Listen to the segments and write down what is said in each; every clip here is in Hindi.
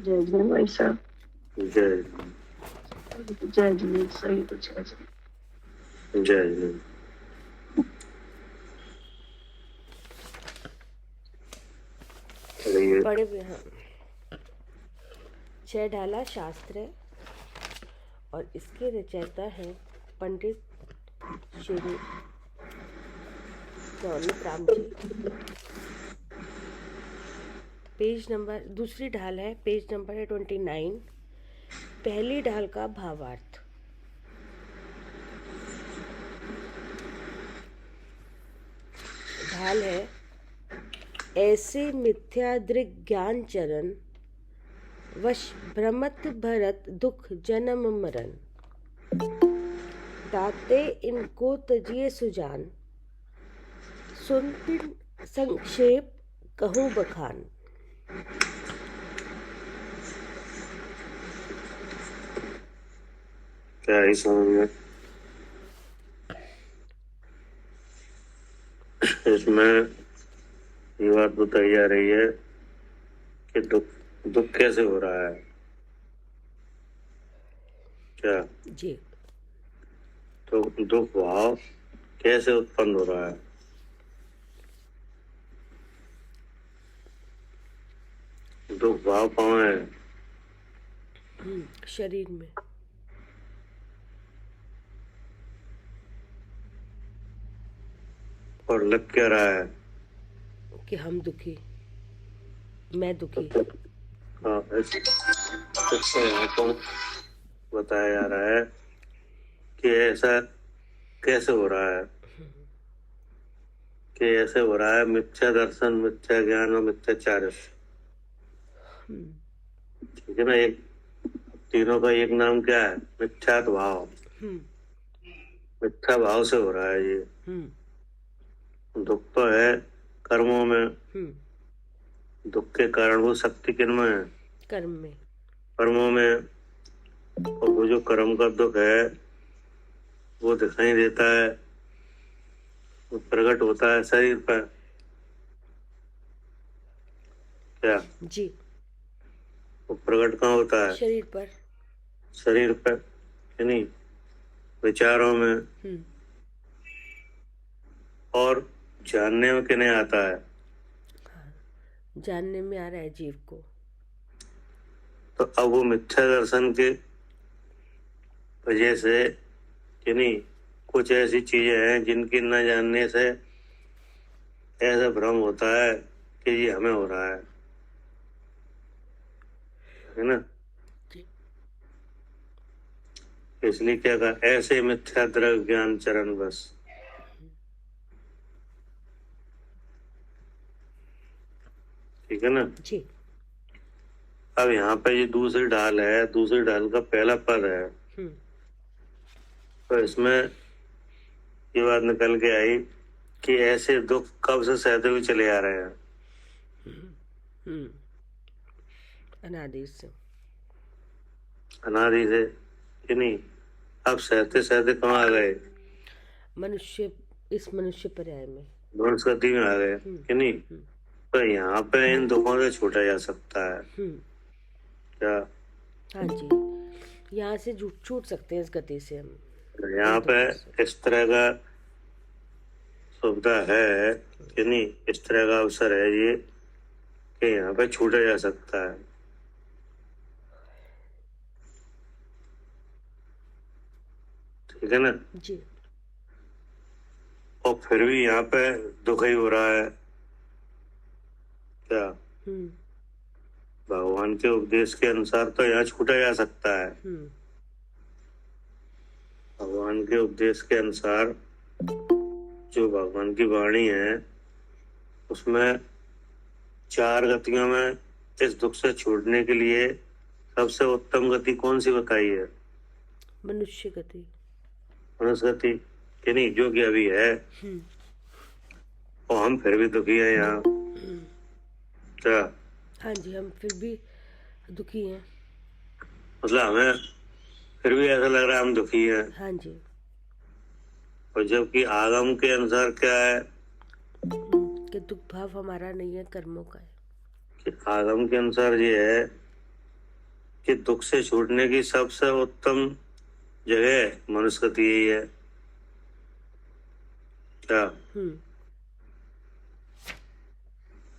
जय जय भाई साहब। जय जय जय सही कुछ है। जय जय। पढ़े हुए हैं। छह ढाला शास्त्र है और इसके रचयिता हैं पंडित श्री दौलत राम जी। पेज नंबर दूसरी ढाल है, पेज नंबर है 29। पहली ढाल का भावार्थ। ढाल है ऐसे मिथ्यादृग ज्ञान चरण वश भ्रमत भरत दुख जन्म मरण दाते इनको तजिए सुजान सुनतिन संक्षेप कहूँ बखान। क्या ही समझ में इसमें ये बात बताई जा रही है कि दुख दुख कैसे हो रहा है। क्या जी। तो दुख भाव कैसे उत्पन्न हो रहा है। दुख भाव कहाँ है। शरीर में। और लग क्या रहा है कि हम दुखी, मैं दुखी। हाँ, इससे यहाँ को बताया जा रहा है कि ऐसा कैसे हो रहा है, कि ऐसे हो रहा है मिथ्या दर्शन, मिथ्या ज्ञान और मिथ्याचार्य। ठीक है ना। एक तीनों का एक नाम क्या है, मिथ्यात भाव। मिथ्या भाव से हो रहा है ये। दुख तो है कर्मों में। दुख के कारण वो शक्ति किन में है, कर्म में, कर्मों में। और वो जो कर्म का दुख है वो दिखाई देता है, वो प्रकट होता है शरीर पर। क्या जी। वो प्रकट कहाँ होता है, शरीर पर। शरीर पर यानी विचारों में। और जानने में किन्हें आता है, जानने में आ रहा है जीव को। तो अब वो मिथ्या दर्शन के वजह से यानी कुछ ऐसी चीजें हैं जिनकी न जानने से ऐसा भ्रम होता है कि ये हमें हो रहा है ना। इसलिए क्या कहा, ऐसे मिथ्या द्रव्य ज्ञान चरण बस। ठीक है ना। जी। अब यहाँ पे ये दूसरी ढाल है, दूसरी ढाल का पहला पद है। तो इसमें ये बात निकल के आई कि ऐसे दुख कब से सहते हुए चले आ रहे हैं, अनादि से। अनादि से कि नहीं। अब सहते सहते कहाँ आ गए, मनुष्य, इस मनुष्य पर्याय में, वनस्पति में आ गए कि नहीं। तो यहाँ पे इन दुखों से छूटा जा सकता है। क्या हाँ जी, यहाँ से छूट सकते हैं इस गति से हम। यहाँ पे इस तरह का सुविधा है कि नहीं, इस तरह का अवसर है ये कि यहाँ पे छूटा जा सकता है। ठीक है ना जी। और फिर भी यहाँ पे दुख ही हो रहा है। क्या भगवान के उपदेश के अनुसार तो यहाँ छूटा जा सकता है। भगवान के उपदेश के अनुसार जो भगवान की वाणी है उसमें 4 गतियों में इस दुख से छूटने के लिए सबसे उत्तम गति कौन सी बताई है, मनुष्य गति, मनुष्य गति कि नहीं, जो कि अभी है। और हम फिर भी दुखी हैं यहाँ। क्या हाँ जी, हम फिर भी दुखी हैं। मतलब हमें फिर भी ऐसा लग रहा है हम दुखी हैं। हाँ जी। और जबकि आगम के अनुसार क्या है कि दुख भाव हमारा नहीं है, कर्मों का है। कि आगम के अनुसार ये है कि दुख से छूटने की सबसे उत्तम जगह मनुस्मृति यही है। क्या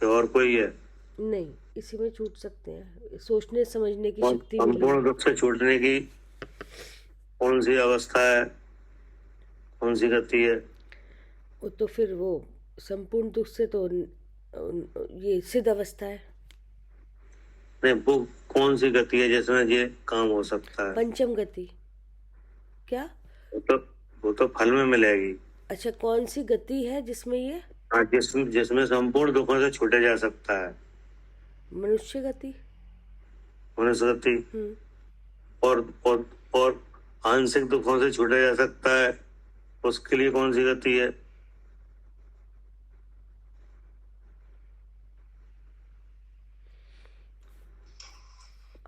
और कोई है? नहीं, इसी में छूट सकते हैं, सोचने समझने की और शक्ति संपूर्ण मिलेगी। दुख से छूटने की कौन सी अवस्था है, कौन सी गति है? वो तो फिर वो संपूर्ण दुख से तो ये सिद्ध अवस्था है। नहीं, वो कौन सी गति है जिसमें ये काम हो सकता है? पंचम गति। क्या? वो तो फल में मिलेगी। अच्छा, कौन सी गति है जिसमें ये? हाँ, जिसमें संपूर्ण दुखों से छूटे जा सकता है। मनुष्य गति। मनुष्य गति। और आंशिक दुखों से छूटा जा सकता है, उसके लिए कौन सी गति है?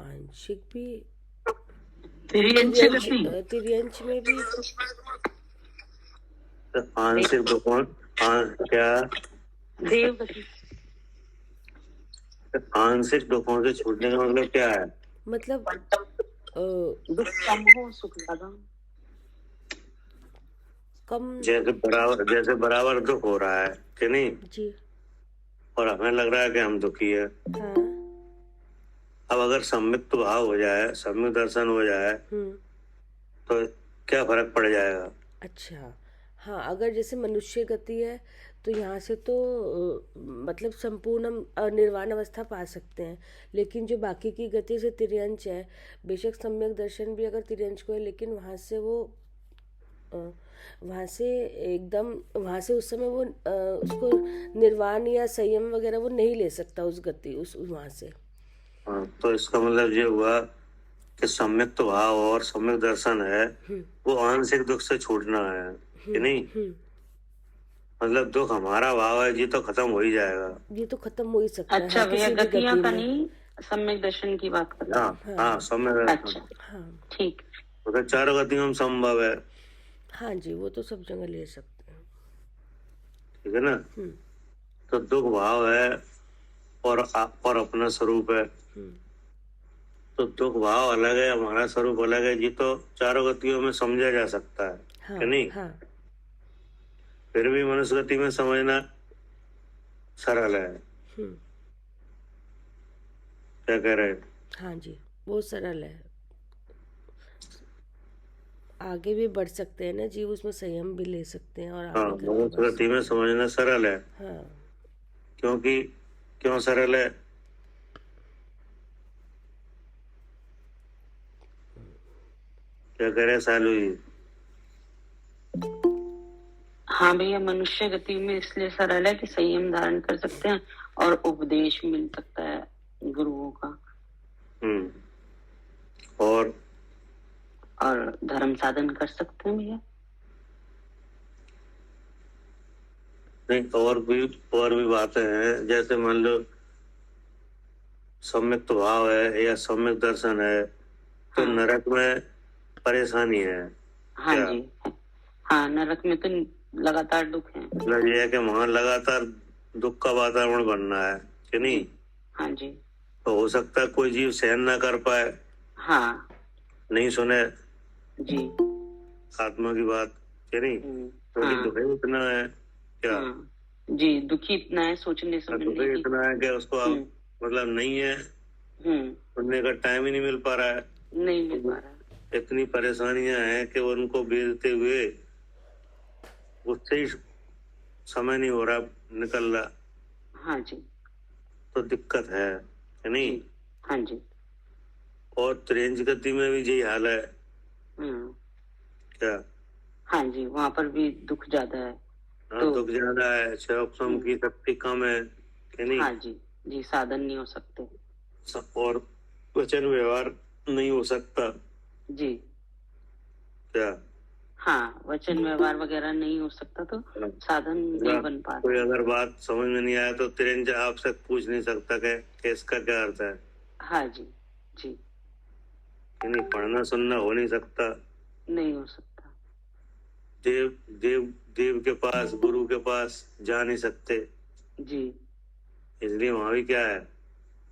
आंशिक भी, तिर्यंच में भी आंशिक दुखों क्या देव गति। आंशिक दुखों से छूटने का मतलब क्या है? मतलब दुख कम हो, सुख ज्यादा। कम, जैसे बराबर दुख हो रहा है कि नहीं जी, और हमें लग रहा है कि हम दुखी है। हाँ। अब अगर सम्यक्त भाव हो जाए, सम्यक दर्शन हो जाए तो क्या फर्क पड़ जाएगा? अच्छा, हाँ, अगर जैसे मनुष्य गति है तो यहाँ से तो मतलब संपूर्ण हम निर्वाण अवस्था पा सकते हैं, लेकिन जो बाकी की गति से तिर्यंच है, बेशक सम्यक दर्शन भी अगर तिर्यंच को है, लेकिन वहाँ से वो वहाँ से एकदम, वहाँ से उस समय वो उसको निर्वाण या संयम वगैरह वो नहीं ले सकता उस गति, उस वहाँ से। तो इसका मतलब ये हुआ कि सम्यक्त भाव और सम्यक दर्शन है वो आंशिक दुख से छूटना है कि नहीं? मतलब दुख हमारा भाव है, ये तो खत्म हो ही जाएगा। ये तो खत्म हो ही सकता है। अच्छा, भैया गतियां का नहीं, सम्यक दर्शन की बात कर रहे हैं। हाँ, सम्यक दर्शन। अच्छा, हाँ, ठीक। मतलब चारों गतियों में संभव है। हाँ जी, वो तो सब जगह ले सकते हैं। ठीक है ना? तो दुख भाव है और अपना स्वरूप है। तो दुख भाव अलग है, हमारा स्वरूप अलग है, ये तो चारों गतियों में समझा जा सकता है। हाँ, कि नहीं? हाँ। फिर भी मनुष्य गति में समझना सरल है। क्या कह रहे हैं? हाँ जी, वो सरल है, आगे भी बढ़ सकते हैं ना जीव, उसमें संयम भी ले सकते हैं और हाँ, मनुष्य गति में समझना सरल है। हाँ। क्योंकि क्यों सरल है? क्या कह रहे हैं सालू जी? हाँ भैया, मनुष्य गति में इसलिए सरल है कि संयम धारण कर सकते हैं और उपदेश मिल सकता है गुरुओं का। और धर्म साधन कर सकते हैं भैया। नहीं, और भी बातें हैं, जैसे मान लो सम्यक भाव है या सम्यक दर्शन है तो नरक में परेशानी है। हाँ जी, हाँ, नरक में तो लगातार दुख है। मतलब ये है कि वहां लगातार दुख का वातावरण बनना है कि नहीं? हाँ जी। तो हो सकता है कोई जीव सहन ना कर पाए, हाँ, नहीं सुने जी, आत्मा की बात कि नहीं? तो हाँ, दुख ही इतना है क्या? जी, दुखी इतना है सोचने समझने की, इतना है कि उसको अब मतलब नहीं है, सुनने का टाइम ही नहीं मिल पा रहा है, नहीं मिल पा रहा है। इतनी परेशानियां हैं कि उनको बीतते हुए उससे ही समय नहीं हो रहा, निकल रहा। हाँ जी, तो दिक्कत है कि नहीं? हाँ जी। और त्रेंज गति में भी यही हाल है क्या? हाँ जी, वहाँ पर भी दुख ज्यादा है। तो दुख ज्यादा है, क्षम की शक्ति कम है कि नहीं? हाँ जी, जी, साधन नहीं हो सकते और वचन व्यवहार नहीं हो सकता जी। क्या? हाँ, वचन व्यवहार वगैरह नहीं हो सकता, तो साधन नहीं बन पाता। कोई अगर बात समझ में नहीं आया तो त्रिंज आपसे पूछ नहीं सकता कि इसका क्या अर्थ है। हाँ जी, जी, नहीं, पढ़ना सुनना हो नहीं सकता, नहीं हो सकता। देव के पास, गुरु के पास जा नहीं सकते जी, इसलिए वहां भी क्या है?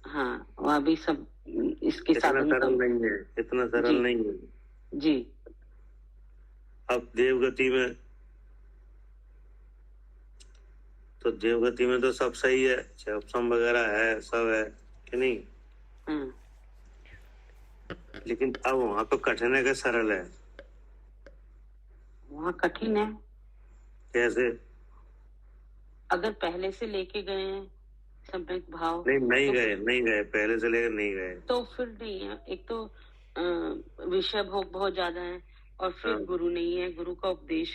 हाँ, वहाँ भी सब इसके इतना साधन सरल कम। नहीं है, इतना सरल जी नहीं है। जी। अब देवगति में तो सब सही है, ऑप्शन वगैरह है, सब है कि नहीं। हाँ, लेकिन अब वहां पे कठिन है कि सरल है? वहाँ कठिन है। कैसे? अगर पहले से लेके गए हैं सम्यक भाव नहीं, तो फिर नहीं गए, पहले से लेकर नहीं गए। तो फिर नहीं है। एक तो विषय भोग बहुत ज्यादा है, और फिर हाँ, गुरु नहीं है, गुरु का उपदेश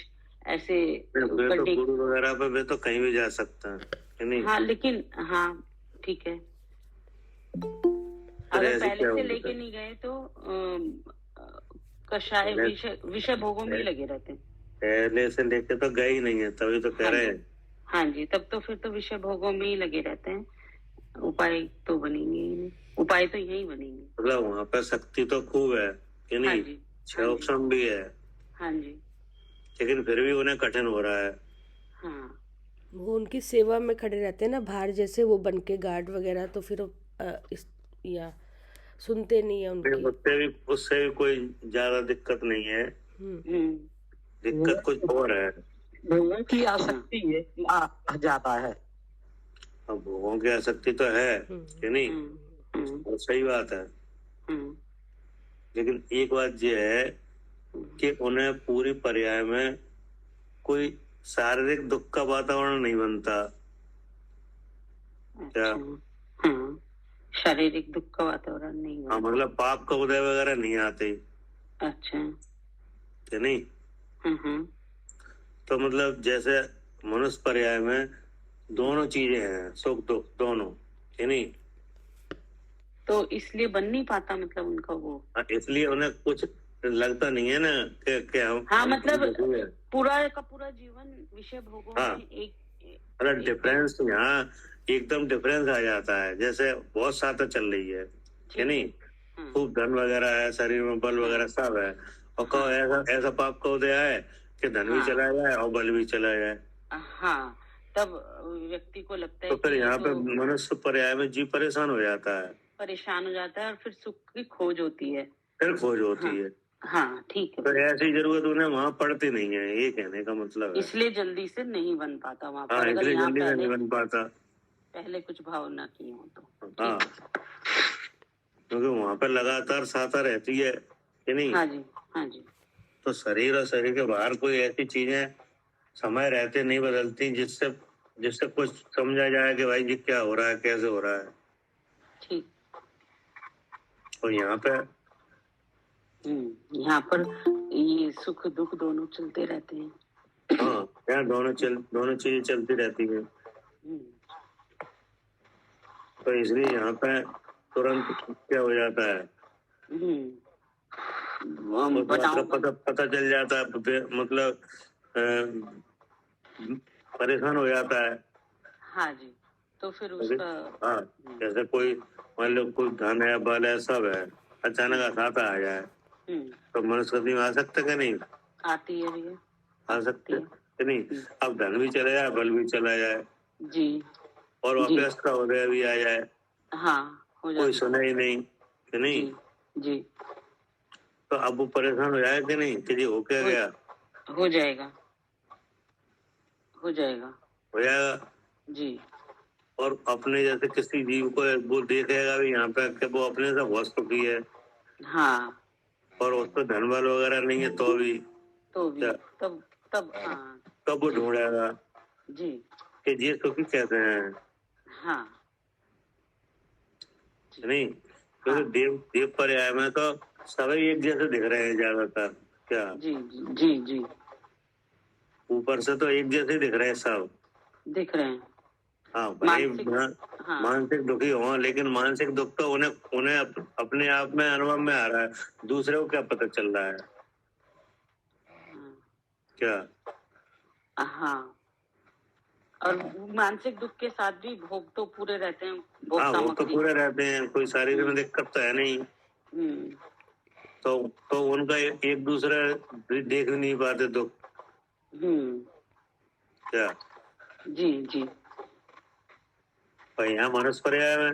ऐसे वे तो करने। गुरु वगैरह पे वे तो कहीं भी जा सकता है कि नहीं। हाँ लेकिन, हाँ ठीक है, फिर अगर ऐसे पहले क्या से होता लेके है? नहीं गए तो कषाय विषय विषय भोगों में ही लगे रहते हैं। पहले से लेके तो गए ही नहीं है, तभी तो कह हाँ रहे जी, हैं। हाँ जी, तब तो फिर तो विषय भोगों में ही लगे रहते हैं। उपाय तो बनेंगे ही नहीं, उपाय तो यही बनेंगे। मतलब वहां पर शक्ति तो खूब है कि हाँ नहीं, जी, 6 हाँ जी, ऑप्शन भी है, हाँ जी, लेकिन फिर भी उन्हें कठिन हो रहा है। हाँ वो उनकी सेवा में खड़े रहते हैं ना, बाहर जैसे वो बन के गार्ड वगैरह, तो फिर इस या सुनते नहीं है नहीं, उनकी। उससे भी कोई ज्यादा दिक्कत नहीं है, दिक्कत कुछ और है। भोगों की आसक्ति ज्यादा है। अब भोगों की आसक्ति तो है कि नहीं, वो सही बात है। लेकिन एक बात ये है कि उन्हें पूरी पर्याय में कोई शारीरिक दुख का वातावरण नहीं बनता। क्या? अच्छा, हाँ, शारीरिक दुख का वातावरण नहीं हाँ, बना। मतलब पाप का उदय वगैरह नहीं आते अच्छा, कि नहीं। तो मतलब जैसे मनुष्य पर्याय में दोनों चीजें हैं, सुख दुख दोनों कि नहीं। तो इसलिए बन नहीं पाता, मतलब उनका वो। इसलिए उन्हें कुछ लगता नहीं है ना कि हम हाँ, हम मतलब दुखी हैं। पूरा का पूरा जीवन विषय भोगों हाँ, में एक मतलब डिफरेंस यहाँ एकदम डिफरेंस आ जाता है। जैसे बहुत साथ चल रही है कि नहीं, खूब धन वगैरह है, शरीर में बल वगैरह सब है, और कहो ऐसा पाप का उदय है कि धन भी चला जाए और बल भी चला जाए। हाँ, तब व्यक्ति को लगता है तो फिर कि यहाँ ये पे तो मनुष्य पर्याय में जीव परेशान हो जाता है, परेशान हो जाता है, और फिर सुख की खोज होती है। फिर खोज होती है। हाँ ठीक है। तो ऐसी जरूरत उन्हें वहां पड़ती नहीं है, ये कहने का मतलब है। इसलिए जल्दी से नहीं बन पाता वहां हाँ, पर, अगर इसलिए यहाँ जल्दी से नहीं पहले बन पाता। पहले कुछ भावना की हो तो। हाँ, क्योंकि वहां पर लगातार साता रहती है कि नहीं। हाँ जी, हाँ जी, तो शरीर और शरीर के बाहर कोई ऐसी चीजें समय रहते नहीं बदलती जिससे जिससे कुछ समझा जाए कि भाई जी क्या हो रहा है, कैसे हो रहा है। ठीक। और यहाँ पे यहाँ पर ये सुख दुख दोनों चलते रहते हैं। हाँ, यहाँ दोनों चीजें चलती रहती है। तो इसलिए यहाँ पे तुरंत क्या हो जाता है, पता चल जाता है, मतलब परेशान हो जाता है। हाँ जी, तो फिर उसका हाँ, जैसे कोई मान लो कोई धन है, बल है, सब है, अचानक असाता आ जाए तो मनुष्य में आ सकता है कि नहीं। आती है भैया, आ सकते है कि नहीं। अब धन भी चला जाए, बल भी चला जाए जी, और वापस का उदय भी आ जाए, हाँ हो जाता, कोई सुने ही नहीं कि नहीं। जी, तो अब वो परेशान हो जाए कि नहीं कि जी हो क्या गया। हो जाएगा, हो जाएगा, हो जाएगा जी। और अपने जैसे किसी जीव को वो देखेगा भी यहाँ पे कि वो अपने से बहुत सुखी है, हाँ, और उसको धन बल वगैरह नहीं है तो भी तब हाँ, तब वो ढूंढेगा जी, कि जी सुखी कैसे हैं। हाँ नहीं, क्योंकि देव पर्याय में तो सभी एक जैसे दिख रहे हैं ज्यादातर। क्या? जी जी जी, ऊपर से तो एक जैसे दिख रहे हैं सब, दिख रहे हैं। हाँ, मानसिक दुखी हो, लेकिन मानसिक दुख तो उन्हें अपने आप में अनुभव में आ रहा है, दूसरे को क्या पता चल रहा है। क्या? हाँ, और मानसिक दुख के साथ भी भोग तो पूरे रहते हैं, हाँ, वो तो पूरे रहते हैं, कोई शारीरिक में दिक्कत तो है नहीं। तो उनका एक दूसरे देख नहीं पाते दुख। क्या? जी, यहाँ मनुष्य पर्याय में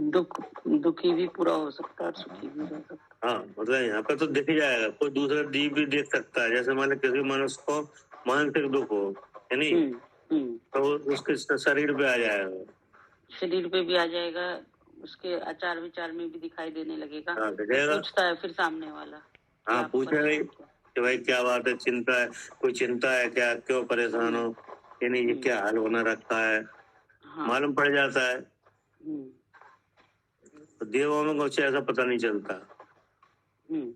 दुखी भी पूरा हो सकता है और सुखी भी रह सकता हाँ, मतलब यहाँ पे तो दिख ही जाएगा, कोई दूसरा जीव भी देख सकता है। जैसे मान लो किसी मनुष्य को मानसिक दुख हो, है है। नहीं, तो वो उसके शरीर पे आ जाएगा। शरीर पे भी आ जाएगा, उसके आचार विचार में भी दिखाई देने लगेगा। हाँ, तो दिखेगा। पूछता है फिर सामने वाला कि हाँ, आप पूछेगा ही परेशान क्यों? कि भाई क्या बात है, चिंता है, कोई चिंता है क्या, क्यों परेशान हो, ये नहीं, ये क्या हाल होना रखा है, हाँ। मालूम पड़ जाता है। हम्म, तो देवों में कुछ ऐसा पता नहीं चलता, हम्म,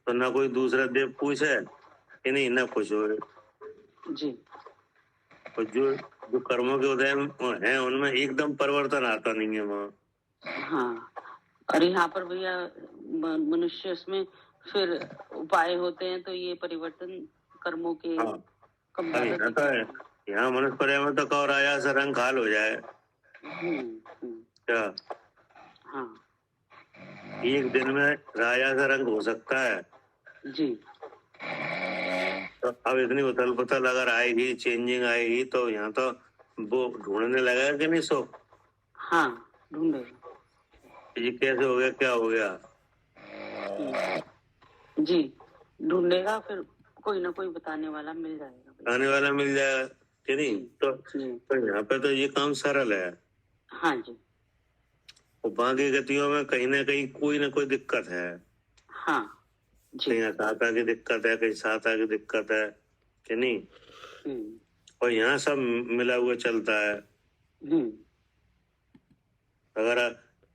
तो ना कोई दूसरा देव पूछे, ये नहीं, ना कुछ हो। जी और जो जो कर्मों के उदय हैं उनमें एकदम परिवर्तन आता नहीं है वहाँ। हाँ। और यहाँ पर भैया मनुष्य उसमें फिर उपाय होते हैं, तो ये परिवर्तन कर्मों के हाँ, कम अब ज्यादा यहाँ तो है, यहाँ मनुष्य पर्याय तो कौर आया से रंग खाल हो जाए क्या, हाँ एक दिन में राजा का रंग हो सकता है। जी तो अब इतनी उथल पुथल अगर आएगी, चेंजिंग आएगी, तो यहाँ तो वो ढूंढने लगेगा कि नहीं सो, हाँ ढूंढेगा ये कैसे हो गया, क्या हो गया। जी, ढूंढेगा, फिर कोई ना कोई बताने वाला मिल जाएगा भैया। आने वाला मिल जाएगा कि नहीं। जी तो यहाँ पे तो ये काम सरल है, हाँ जी और बाकी गतियों में कहीं ना कहीं कोई ना कोई दिक्कत है। हाँ जी कहीं असाता की दिक्कत है, कहीं साता की दिक्कत है कि नहीं। हम्म, और यहाँ सब मिला हुआ चलता है। हम्म, अगर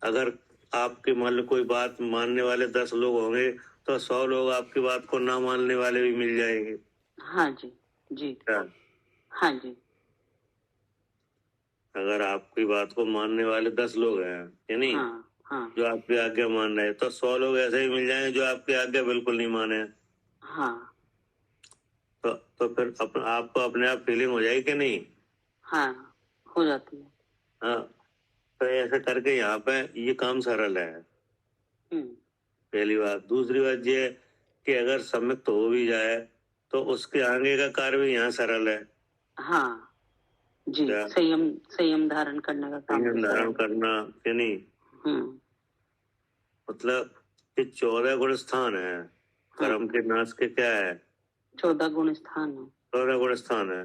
अगर आपके मान लो कोई बात मानने वाले 10 लोग होंगे, तो 100 लोग आपकी बात को ना मानने वाले भी मिल जाएंगे। हाँ जी जी क्या? हाँ जी अगर आपकी बात को मानने वाले 10 लोग हैं, या नहीं, हाँ हाँ जो आपकी आज्ञा मान रहे हैं, तो 100 लोग ऐसे ही मिल जाएंगे जो आपकी आज्ञा बिल्कुल नहीं माने। हाँ तो फिर आपको अपने आप फीलिंग हो जाएगी कि नहीं। हाँ हो जाती है। हाँ, तो ऐसे करके यहाँ पे ये काम सरल है, पहली बात। दूसरी बात ये है कि अगर सम्मिलित हो भी जाए तो उसके आगे का कार्य भी यहाँ सरल है। हाँ जी क्या? संयम धारण करने का काम संयम भी धारण सरल है। करना कि नहीं, मतलब ये 14 गुण स्थान है, कर्म के नाश के क्या है, 14 गुण स्थान है। 14 गुण स्थान है।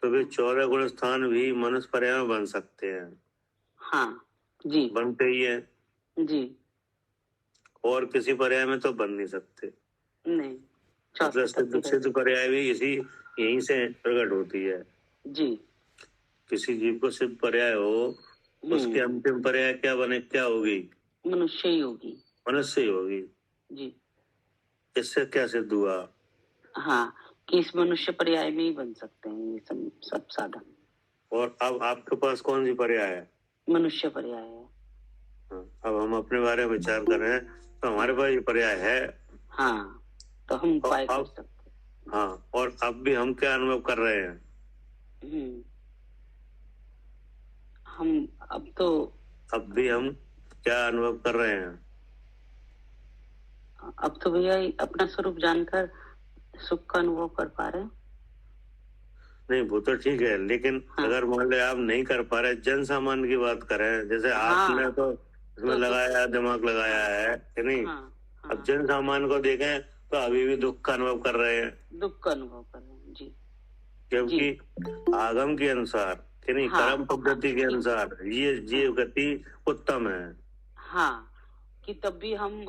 तो वे 14 गुण स्थान भी मनुष्य पर्याय में बन सकते हैं। हाँ जी बनते ही है, जी और किसी पर्याय में तो बन नहीं सकते। नहीं मतलब चौथे सिद्ध पर्याय भी इसी यहीं से प्रकट होती है। जी किसी जीव को सिद्ध पर्याय हो, उसके अंतिम पर्याय क्या बने, क्या होगी, मनुष्य ही होगी। मनुष्य ही होगी। जी इससे क्या सिद्ध हुआ। हाँ कि इस मनुष्य पर्याय में ही बन सकते हैं ये सब साधन। और अब आपके पास कौन सी पर्याय है, मनुष्य पर्याय है। हाँ, अब हम अपने बारे में विचार कर रहे हैं, तो हमारे पास ये पर्याय है। हाँ तो हम उपाय कर सकते हैं। हाँ, और अब भी हम क्या अनुभव कर रहे हैं, हम अब भी हम क्या अनुभव कर रहे हैं। अब तो भैया अपना स्वरूप जानकर सुख का अनुभव कर पा रहे हैं। नहीं, वो तो ठीक है, लेकिन अगर मान लो आप नहीं कर पा रहे, जन सामान्य की बात करें, जैसे आपने तो इसमें लगाया, दिमाग लगाया है कि नहीं। अब जन सामान्य को देखें तो अभी भी दुख का अनुभव कर रहे हैं। दुख का अनुभव कर रहे हैं जी, क्योंकि आगम के अनुसार कि नहीं, कर्म पद्धति के अनुसार ये जीव गति उत्तम है। हाँ कि तब भी हम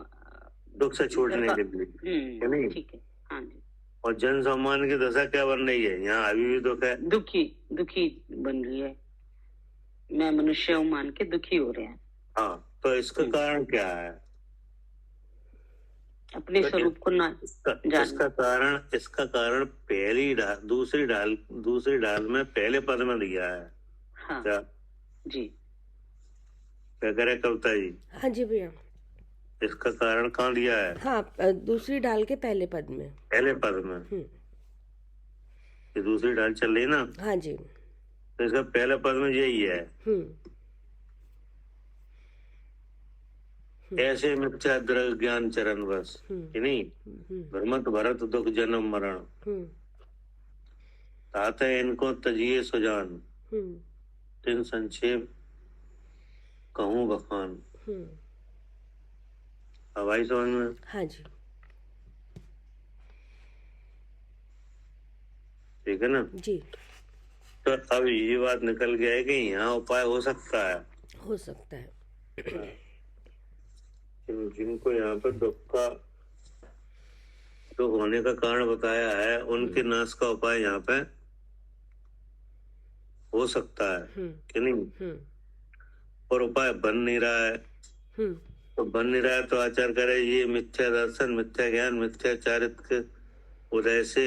दुख से छूटने के लिए, कि नहीं। ठीक है हाँ जी। और जन सम्मान की दशा क्या बन रही है, यहाँ अभी भी दुख है, दुखी बन रही है। मैं मनुष्य हूँ मान के दुखी हो रहे हैं। हाँ, तो इसका कारण क्या है, अपने स्वरूप को ना इसका कारण पहली ढाल दूसरी ढाल में पहले पद में दिया है। हाँ क्या जी, क्या करे कविता जी। हाँ जी भैया, इसका कारण कहाँ दिया है, हाँ दूसरी ढाल के पहले पद में। पहले पद में ये दूसरी ढाल चल रही ना। हाँ जी, तो इसका पहले पद में यही है, ऐसे मिथ्या द्रव्य ज्ञान चरण बस, कि नहीं, भ्रमत भरत दुख जन्म मरण, ताते इनको तजिए सुजान, तिन संक्षेप कहूँ बखान। हवाई समझ में? हाँ जी। ठीक है ना? जी, तो अब ये बात निकल गया है कि यहाँ उपाय हो सकता है। हो सकता है। जिनको यहाँ पर दुख होने का कारण बताया है, उनके नाश का उपाय यहाँ पे हो सकता है कि नहीं? और उपाय बन नहीं रहा है। तो बन नहीं रहा है तो आचार्य करे ये मिथ्या दर्शन, मिथ्या ज्ञान, मिथ्या चारित्र के उदय से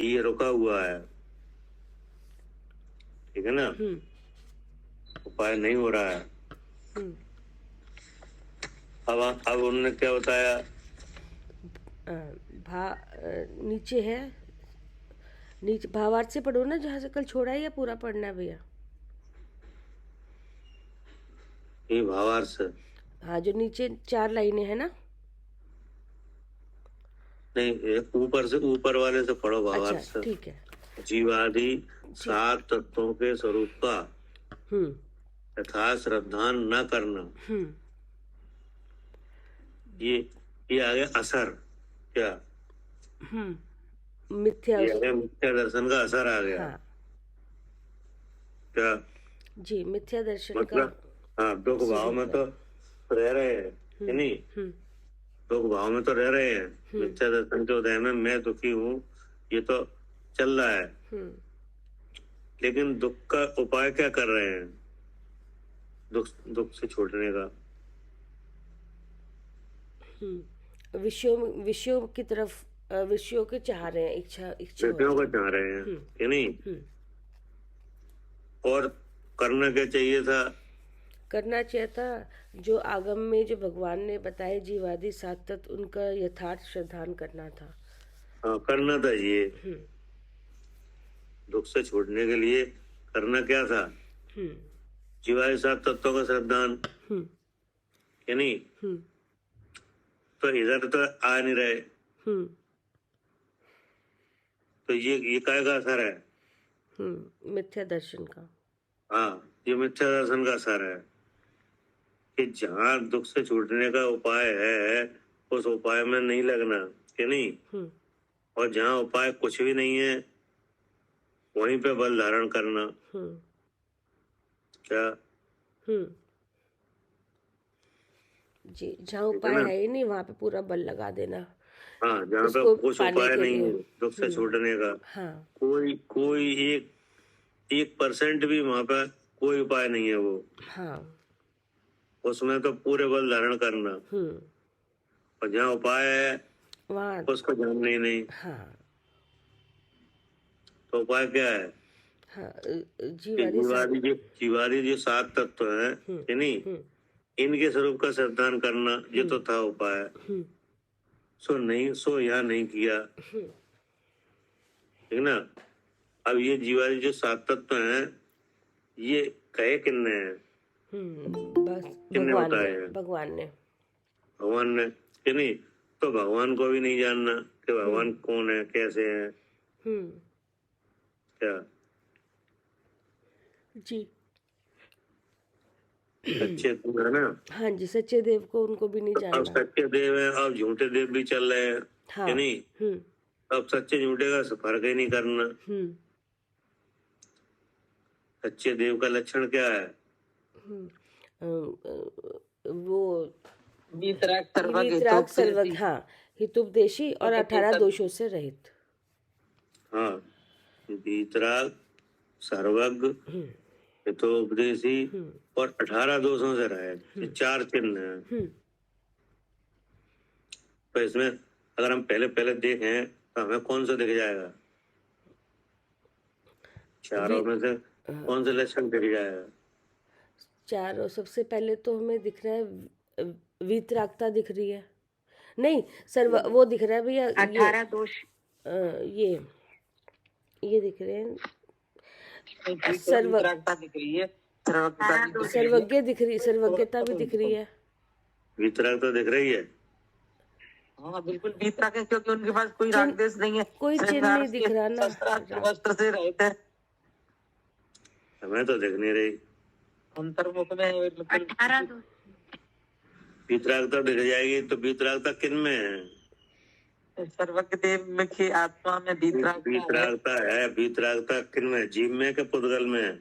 ये रुका हुआ है। ठीक है ना? उपाय नहीं हो रहा है। अब उन्होंने क्या बताया? नीचे है, नीचे भावार्थ से पढ़ो ना, जहाँ से कल छोड़ा है, या पूरा पढ़ना है भैया? ये भावार्थ। हाँ, जो नीचे 4 लाइनें हैं ना। नहीं, ऊपर से, ऊपर वाले से पढ़ो भावार्थ। अच्छा, ठीक है। जीवादि 7 तत्वों के स्वरूप का यथा श्रद्धान न करना, ये आ गया असर। क्या? मिथ्या ये आ गया मिथ्या दर्शन का असर आ गया। हाँ क्या? जी, मिथ्या दर्शन का। मतलब हाँ, दुख भाव में तो रह रहे हैं कि नहीं? दुख भाव में तो रह रहे हैं। मिथ्या दर्शन के उदय में मैं दुखी हूँ, ये तो चल रहा है। लेकिन दुख का उपाय क्या कर रहे हैं? दुख से छूटने का विषयों की तरफ, विषयों के चाह रहे हैं, इच्छा विषयों को चाह रहे हैं कि नहीं? और करना क्या चाहिए था? करना चाहिए था जो आगम में जो भगवान ने बताए जीवादि 7 तत्व, उनका यथार्थ श्रद्धान करना था। हाँ, करना था ये। दुख से छूटने के लिए करना क्या था? जीवादि 7 तत्वों का श्रद्धान कि नहीं? तो इधर तो आ नहीं रहे। तो ये काय का असर है? मिथ्या दर्शन का। हाँ, ये मिथ्या दर्शन का असर है कि जहाँ दुख से छूटने का उपाय है, उस उपाय में नहीं लगना कि नहीं? और जहाँ उपाय कुछ भी नहीं है, वहीं पे बल धारण करना। क्या? जी, जहाँ उपाय है ही नहीं, वहाँ पे पूरा बल लगा देना। हाँ, जहाँ पे कुछ उपाय नहीं है दुख से छूटने का। हाँ, कोई 1% भी वहाँ पे कोई उपाय नहीं है वो। हाँ, उसमें तो पूरे बल धारण करना। और जहाँ उपाय है वहाँ उसको जानना ही नहीं। हाँ, तो उपाय क्या है? हाँ, जीवादि जो 7 तत्व है कि नहीं, इनके स्वरूप का श्रद्धान करना, ये तो था उपाय। सो यहाँ नहीं किया। ठीक ना? अब ये जीवादि जो 7 तत्व हैं, ये कहे किन्ने हैं? बस किन्ने बताए? भगवान ने कि नहीं? तो भगवान को भी नहीं जानना कि भगवान कौन है, कैसे है। क्या? जी, सच्चे देव है ना? हाँ जी, सच्चे देव को उनको भी नहीं जानना। अब सच्चे देव है, अब झूठे देव भी चल रहे हैं कि नहीं? अब सच्चे झूठे का फर्क ही नहीं करना। सच्चे देव का लक्षण क्या है? वो वीतराग सर्वज्ञ, हाँ, हितोपदेशी और 18 दोषों से रहित। हाँ, वीतराग, सर्वज्ञ, हितोपदेशी और 18 दोषों से रहित, ये 4 चिन्ह हैं। तो इसमें अगर हम पहले देखें तो हमें कौन सा दिख जाएगा? चारों में से कौन सा लक्षण दिख जाएगा? चारों, सबसे पहले तो हमें दिख रहा है वीतरागता दिख रही है। नहीं, वो दिख रहा है भैया, 18 दोष ये दिख रहे हैं। वीतरागता दिख रही है, सर्वज्ञ दिख रही, सर्वज्ञता भी दिख रही है। वीतरागता दिख रही है। हाँ बिल्कुल वीतराग है, क्योंकि उनके पास कोई राग देश नहीं है, कोई चिन्ह नहीं दिख रहा ना, वस्त्र से रहते हैं। हमें तो दिख नहीं रही। अंतर्मुख में 18 वीतरागता दिख जाएगी तो वीतरागता किन में है? सर्वज्ञ देव में की आत्मा में वीतरागता है। वीतरागता किन में? जीव में के पुद्गल में है?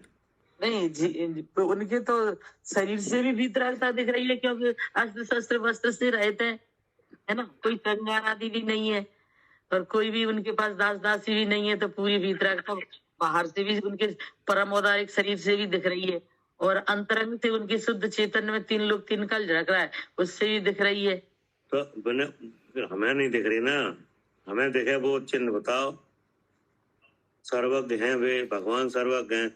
नहीं तो उनके तो शरीर से भी वीतरागता दिख रही है, क्योंकि अस्त्र शस्त्र वस्त्र से रहते हैं, है ना। कोई कंगाल आदि भी नहीं है और कोई भी उनके पास दास दासी भी नहीं है, तो पूरी वीतरागता बाहर से भी उनके परम औदारिक शरीर से भी दिख रही है, और अंतरंग से उनके शुद्ध चेतन में 3 लोग 3 कल झड़क रहा है, उससे भी दिख रही है। तो हमें नहीं दिख रही ना, हमें दिखे वो चिन्ह बताओ। सर्वज्ञ हैं वे, भगवान सर्वज्ञ हैं,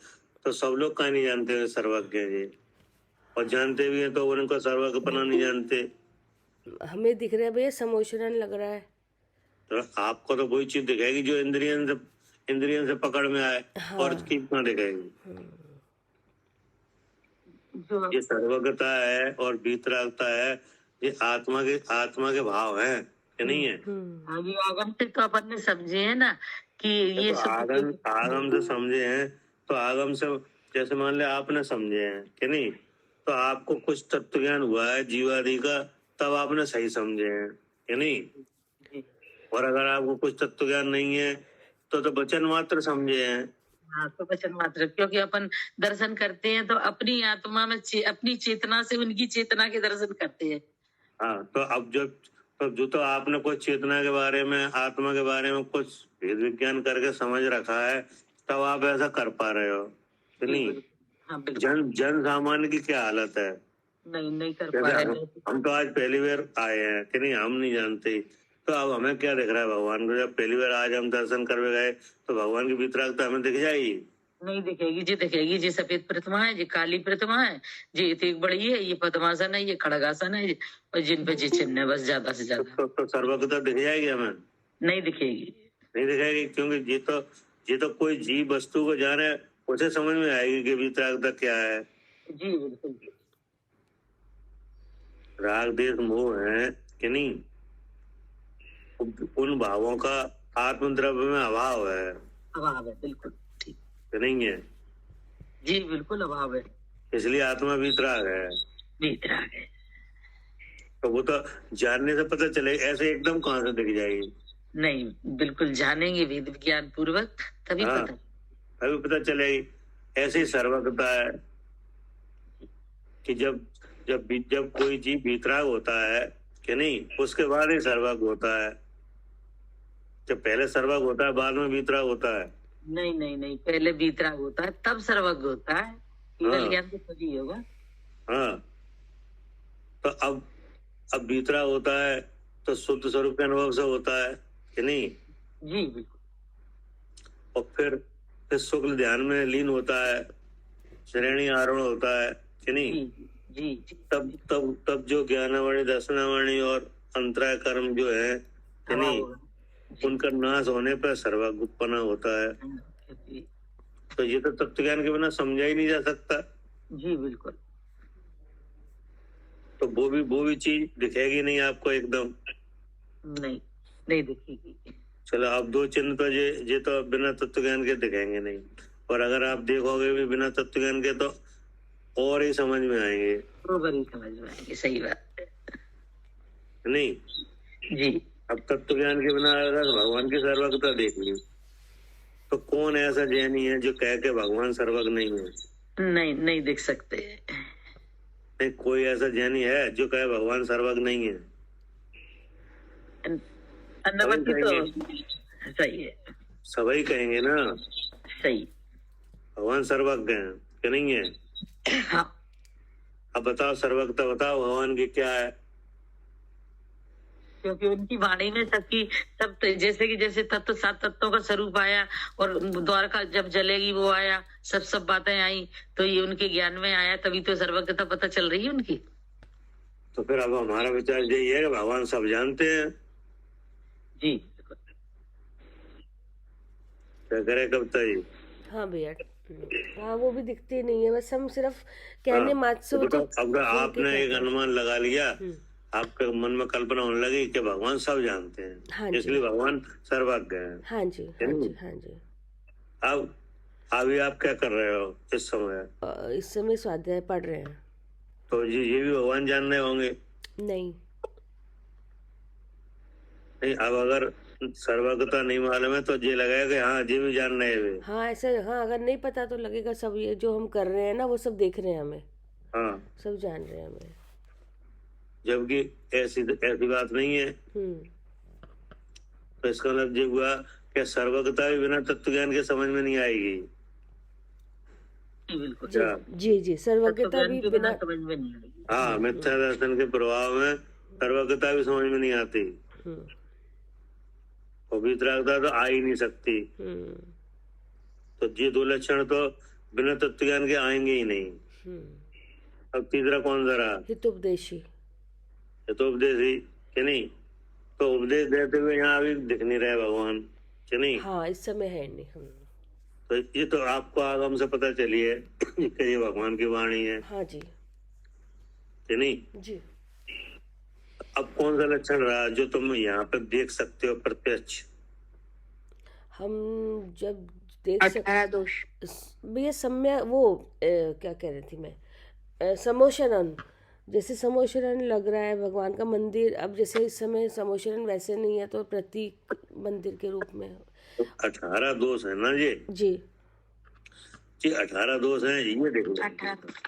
तो सब लोग कहीं नहीं जानते वे सर्वज्ञ हैं जी, और जानते भी हैं तो उनका सर्वज्ञपना नहीं जानते। हमें दिख रहा है भैया, समोशरन लग रहा है। तो आपको तो वही चीज दिखेगी जो इंद्रियन से पकड़ में आए। हाँ। और कितना दिखेगी? ये सर्वज्ञता है और वीतरागता है, ये आत्मा के भाव हैं कि नहीं है? अभी आगम से तो अपन ने समझे है ना कि ये तो आगम से समझे हैं, तो आगम से जैसे मान ले आपने समझे हैं कि नहीं, तो आपको कुछ तत्व ज्ञान हुआ है जीवादि का, तब आपने सही समझे हैं कि नहीं। और अगर आपको कुछ तत्व ज्ञान नहीं है तो वचन मात्र समझे हैं। हाँ, तो वचन मात्र, क्योंकि अपन दर्शन करते हैं तो अपनी आत्मा में अपनी चेतना से उनकी चेतना के दर्शन करते हैं। हाँ, तो अब जो तो आपने कुछ चेतना के बारे में, आत्मा के बारे में कुछ भेद विज्ञान करके समझ रखा है, तब आप ऐसा कर पा रहे हो कि नहीं। हाँ, जन सामान्य की क्या हालत है? नहीं कर पा रहे। हम तो आज पहली बार आए हैं कि नहीं, हम नहीं जानते, तो अब हमें क्या दिख रहा है भगवान को? जब पहली बार आज हम दर्शन करके गए तो भगवान की वीतरागता हमें दिख जाएगी? नहीं दिखेगी जी, दिखेगी जी। सफेद प्रतिमा है जी, काली प्रतिमा है जी, एक बड़ी है, ये पद्मासन है, ये खड़गासन है जी, और जिन पे जी चिन्ह है बस, ज्यादा से ज्यादा। तो सर्वज्ञता दिख जाएगी हमें? नहीं दिखेगी, नहीं दिखेगी, क्योंकि ये तो कोई जीव वस्तु को जाने, उसे समझ में आएगी कि वीतरागता क्या है। जी बिल्कुल। राग देश मोह है कि नहीं, उन भावों का आत्मद्रव्य में अभाव है। अभाव है, बिल्कुल ठीक नहीं है जी, बिल्कुल अभाव है, इसलिए आत्मा वीतराग है। वीतराग है। तो वो तो जानने से पता चले, ऐसे एकदम कहाँ से दिख जाएगी? नहीं, बिल्कुल जानेंगे वेद विज्ञान पूर्वक, तभी हाँ, पता पता चलेगी। ऐसी सर्वज्ञता है कि जब कोई जीव वीतराग होता है कि नहीं, उसके बाद ही सर्वज्ञ होता है। जब पहले सर्वज्ञ होता है बाद में वीतराग होता है? नहीं, पहले वीतराग होता है तब सर्वज्ञ होता है। केवल ज्ञान तो तभी होगा। हाँ, तो अब वीतराग होता है तो शुद्ध स्वरूप के अनुभव से होता है कि नहीं जी, बिल्कुल। और फिर शुक्ल ध्यान में लीन होता है, श्रेणी आरोहण होता है कि नहीं जी। तब जो ज्ञानावाणी, दर्शनावाणी और अंतराय कर्म जो है कि नहीं, उनका नाश होने पर सर्वज्ञपना होता है। तो ये तो तत्व ज्ञान के बिना समझा ही नहीं जा सकता। जी बिल्कुल। तो वो भी चीज दिखेगी नहीं आपको एकदम? नहीं दिखेगी। चलो, अब 2 चिन्ह तो ये तो बिना तत्व ज्ञान के दिखेंगे नहीं, और अगर आप देखोगे भी बिना तत्व ज्ञान के तो और ही समझ में आएंगे। समझ में आएंगे, सही बात है। नहीं जी। अब तत्व ज्ञान के बिना अगर भगवान की सर्वज्ञता देख ली तो कौन ऐसा जैनी है जो कह के भगवान सर्वज्ञ नहीं है? नहीं दिख सकते। नहीं, कोई ऐसा जैनी है जो कहे भगवान सर्वज्ञ नहीं है? तो सही है, सभी कहेंगे ना सही भगवान सर्वज्ञ हैं कि नहीं है? हाँ। अब बताओ, सर्वज्ञता बताओ भगवान की क्या है? क्योंकि उनकी वाणी में सब जैसे तत्व 7 तत्वों का स्वरूप आया, और द्वारका जब जलेगी वो आया, सब बातें आई, तो ये उनके ज्ञान में आया, तभी तो सर्वज्ञता पता चल रही है उनकी। तो फिर अब हमारा विचार यही है कि भगवान सब जानते हैं। जी, क्या करे कविता जी? हाँ भैया, हाँ वो भी दिखते नहीं है, बस हम सिर्फ कहने मात्र से। तो अब आपने एक अनुमान लगा लिया, आपके मन में कल्पना होने लगी कि भगवान सब जानते हैं। हाँ, इसलिए भगवान सर्वज्ञ हैं। हाँ जी। अब अभी आप क्या कर रहे हो इस समय? इस समय स्वाध्याय पढ़ रहे हैं। तो ये भी भगवान जान रहे होंगे? नहीं। नहीं, अब अगर सर्वज्ञता नहीं मालूम है तो ये लगेगा कि हाँ जी भी जान रहे वे। हाँ ऐसा, हाँ अगर नहीं पता तो लगेगा सब ये जो हम कर रहे हैं ना वो सब देख रहे हैं हमें, हाँ, सब जान रहे हैं हमें। जबकि ऐसी ऐसी बात नहीं है। हम्म। तो इसका मतलब ये हुआ कि सर्वज्ञता भी बिना तत्व ज्ञान के समझ में नहीं आएगी। जी, बिल्कुल। जी क्या? जी जी, तत्व सर्वज्ञता ज्ञान भी के बिना बिना। समझ में नहीं आएगी। हाँ, मिथ्या दर्शन के प्रभाव में सर्वज्ञता भी समझ में नहीं आती हम्म। और वितरागता तो आ ही नहीं सकती। हम्म। तो ये दो लक्षण तो बिना तत्व ज्ञान के आएंगे ही नहीं। हम्म। अब तीसरा कौन सा रहा? हितोपदेशी। ये तो उपदेश कि नहीं? तो उपदेश देते हुए यहाँ अभी दिख नहीं रहे भगवान कि नहीं? हाँ इस समय है नहीं। तो ये तो आपको आगम से पता चली है कि ये भगवान की वाणी है हाँ जी। कि नहीं? जी। अब कौन सा लक्षण रहा जो तुम यहाँ पे देख सकते हो प्रत्यक्ष? हम जब देख 18 दोष। भैया सम्य वो क्या कह रही थी मैं, समोशरण। जैसे समोशरण लग रहा है भगवान का मंदिर, अब जैसे इस समय समोशरण वैसे नहीं है तो प्रतीक मंदिर के रूप में। तो 18 दोष है ना ये? जी। जी 18 दोष हैं, ये देखो। 18 दोष।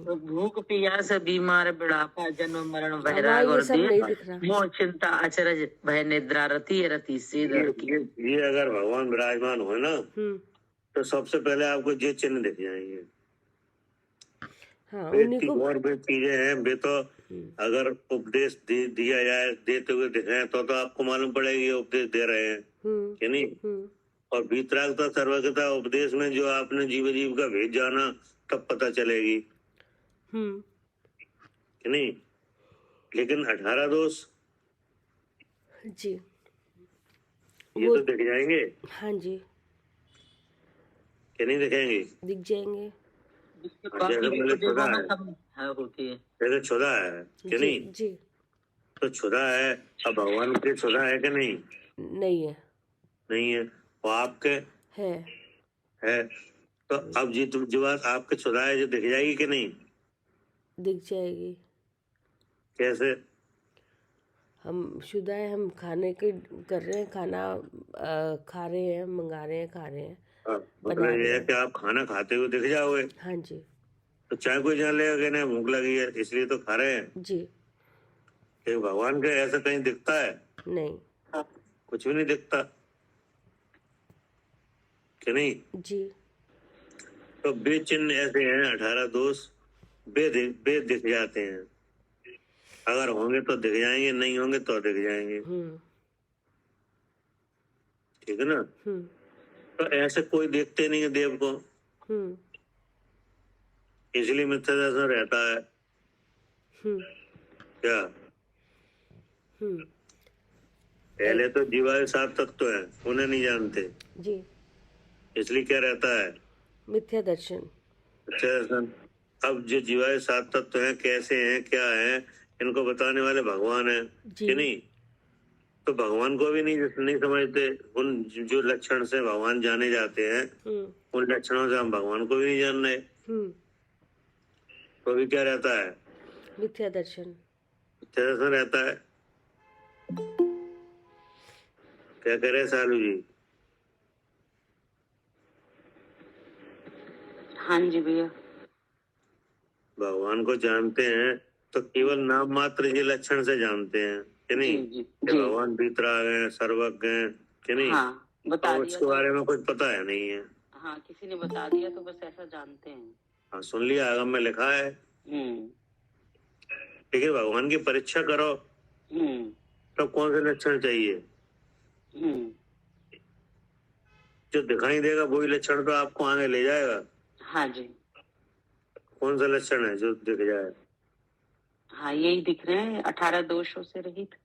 तो भूख प्यास बीमार बुढ़ापा जन्म मरण वहाँ वैराग ये और सब नहीं देह दिख रहा। मोह चिंता अचरज भय निद्रा रति रति सीध रति। ये अगर भगवान विराजमान हो ना हम्म। तो सबसे पहले आपको ये चिन्ह दिख जाएंगे। हाँ वे उन्हीं को। और भी चीजें हैं, वे तो अगर उपदेश दिया जाए देते हुए दिखे तो आपको मालूम पड़ेगी ये उपदेश दे रहे हैं कि नहीं। और वितरागता सर्वज्ञता उपदेश में जो आपने जीव जीव का भेद जाना तब पता चलेगी कि नहीं। लेकिन 18 दोष जी ये तो दिख जाएंगे हाँ जी कि नहीं दिखेंगे? दिख जाएंगे। जिसके बाकी जैसे भी मैंने तो देखो सुना ना है, सब है होती है। जैसे क्षुधा है कि जी नहीं? जी। तो क्षुधा है, अब भगवान की क्षुधा है कि नहीं? नहीं है। नहीं है। और आपके है। तो अब जी तुम जो बात आपके क्षुधा है जो दिख जाएगी कि नहीं? दिख जाएगी। कैसे? हम शुदा है, हम खाने के कर रहे हैं, खाना खा रहे हैं, मंगा रहे हैं, खा रहे हैं, बना मतलब रहे ये है हैं। कि आप खाना खाते हुए दिख जाओगे। हाँ जी। तो चाहे कोई जान लेगा कि नहीं भूख लगी है इसलिए तो खा रहे हैं। जी। लेकिन भगवान का ऐसा कहीं दिखता है? नहीं। कुछ भी नहीं दिखता कि नहीं। जी। तो वे चिन्ह ऐसे हैं 18 दोष, वे दिख जाते हैं। अगर होंगे तो दिख जाएंगे, नहीं होंगे तो दिख जाएंगे। ठीक है ना। तो ऐसे कोई देखते नहीं है देव को, इसलिए मिथ्या दर्शन रहता है। क्या? पहले तो जीवायु 7 तत्व हैं, उन्हें नहीं जानते, जी इसलिए क्या रहता है? मिथ्या दर्शन। मिथ्या दर्शन। अब जो जीवायु 7 तत्व हैं कैसे हैं क्या हैं इनको बताने वाले भगवान हैं कि नहीं। तो भगवान को भी नहीं समझते। उन जो लक्षण से भगवान जाने जाते हैं उन लक्षणों से हम भगवान को भी नहीं जान रहे। तो भी क्या रहता है? मिथ्या दर्शन। मिथ्या दर्शन रहता है। क्या कह रहे सालू जी? हाँ जी भैया। भगवान को जानते हैं तो केवल नाम मात्र ये लक्षण से जानते हैं कि नहीं। जी, कि जी। भगवान भीतराग हैं, सर्वज्ञ हैं कि नहीं। हाँ, बता और दिया उसके तो। बारे में कुछ पता है नहीं है। हाँ, किसी ने बता दिया तो बस ऐसा जानते हैं। हाँ, सुन लिया, आगम में लिखा है। लेकिन भगवान की परीक्षा करो तो कौन से लक्षण चाहिए? जो दिखाई देगा वही लक्षण तो आपको आगे ले जाएगा। हाँ जी। कौन सा लक्षण है जो दिख जाए? हाँ, यही दिख रहे हैं 18 दोषों से रहित।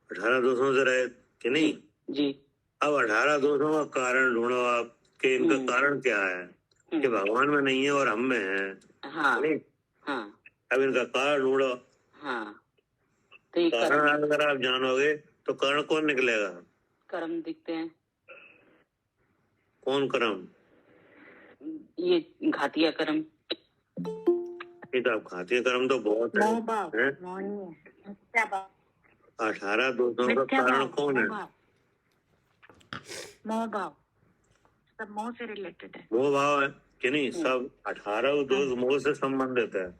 18 दोषों से रहे कि नहीं। जी। अब 18 दोषों का कारण ढूंढो आप कि इनका कारण क्या है कि भगवान में नहीं है और हम में है। हाँ। नहीं? हाँ। अब इनका कारण ढूंढो। हाँ, तो ये कारण अगर आप जानोगे तो कारण कौन निकलेगा? कर्म दिखते हैं। कौन कर्म? ये घातिया कर्म। ये तो आप खाते कर्म तो बहुत मोह भाव, है। मोह नहीं है, मिथ्या भाव, 18 दोषों का मिथ्या कारण भाव, कौन है? मोह भाव सब मोह से रिलेटेड है। मोह भाव है कि नहीं? सब 18 दोष मोह से संबंधित है।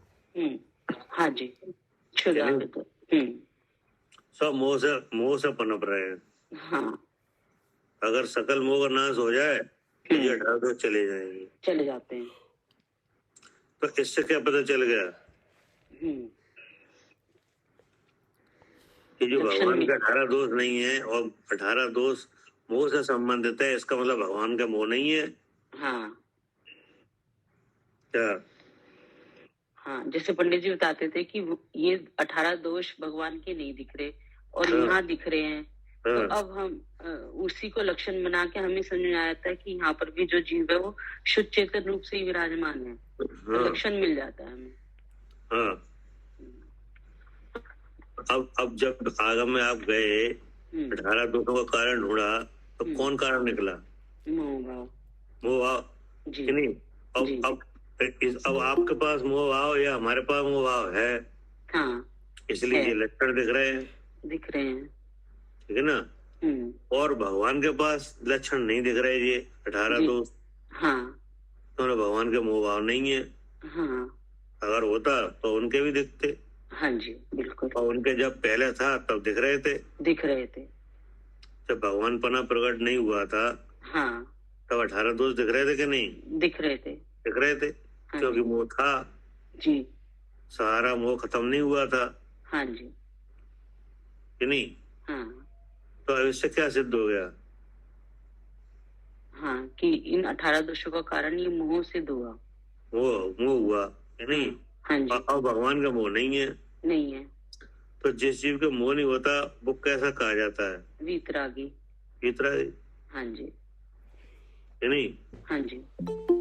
हाँ जी, छुड़ा नहीं? तो सब मोह से पनप रहे हैं। हाँ, अगर सकल मोह का नाश हो जाए तो ये 18 दोष चले जाएंगे। चले जाते हैं। तो इससे क्या पता चल गया कि जो लक्षण भगवान भी- का 18 दोष नहीं है और 18 दोष मोह से संबंधित है, इसका मतलब भगवान का मोह नहीं है हाँ क्या? हाँ, जैसे पंडित जी बताते थे कि ये 18 दोष भगवान के नहीं दिख रहे और हाँ। यहाँ दिख रहे हैं। तो हाँ, अब हम उसी को लक्षण बना के हमें समझ में आया था कि यहाँ पर भी जो जीव है वो शुद्ध चेतन रूप से ही विराजमान है। तो हाँ, लक्षण मिल जाता है हमें। हाँ। अब जब आगम में आप गए 18 दोषों का कारण ढूंढा तो कौन कारण निकला? मोह भाव। मोह भाव जी कि नहीं? जी। अब आपके पास मोह भाव या हमारे पास मोह भाव है, हाँ, इसलिए है। ये लक्षण दिख रहे हैं, दिख रहे हैं। ठीक है ना? और भगवान के पास लक्षण नहीं दिख रहे ये 18 जी। दोष, हाँ तो भगवान के मोह भाव नहीं है। हाँ अगर होता तो उनके भी दिखते, हाँ जी, बिल्कुल और उनके जब पहले था तब दिख रहे थे। दिख रहे थे। जब भगवान पना प्रकट नहीं हुआ था हाँ, तब 18 दोष दिख रहे थे कि नहीं? दिख रहे थे। दिख रहे थे, हाँ क्योंकि मोह था, जी। सारा मोह खत्म नहीं हुआ था हाँ जी। कि नहीं? हाँ तो अब इससे क्या सिद्ध हो गया? हाँ, कि इन 18 दोषों का कारण ये मोह सिद्ध हुआ। मोह हुआ कि नहीं? हाँ जी। और भगवान का मोह नहीं है, नहीं है। तो जिस जीव का मोह नहीं होता वो कैसा कहा जाता है? वीतरागी। वीतराग हाँ जी। कि नहीं? हाँ जी,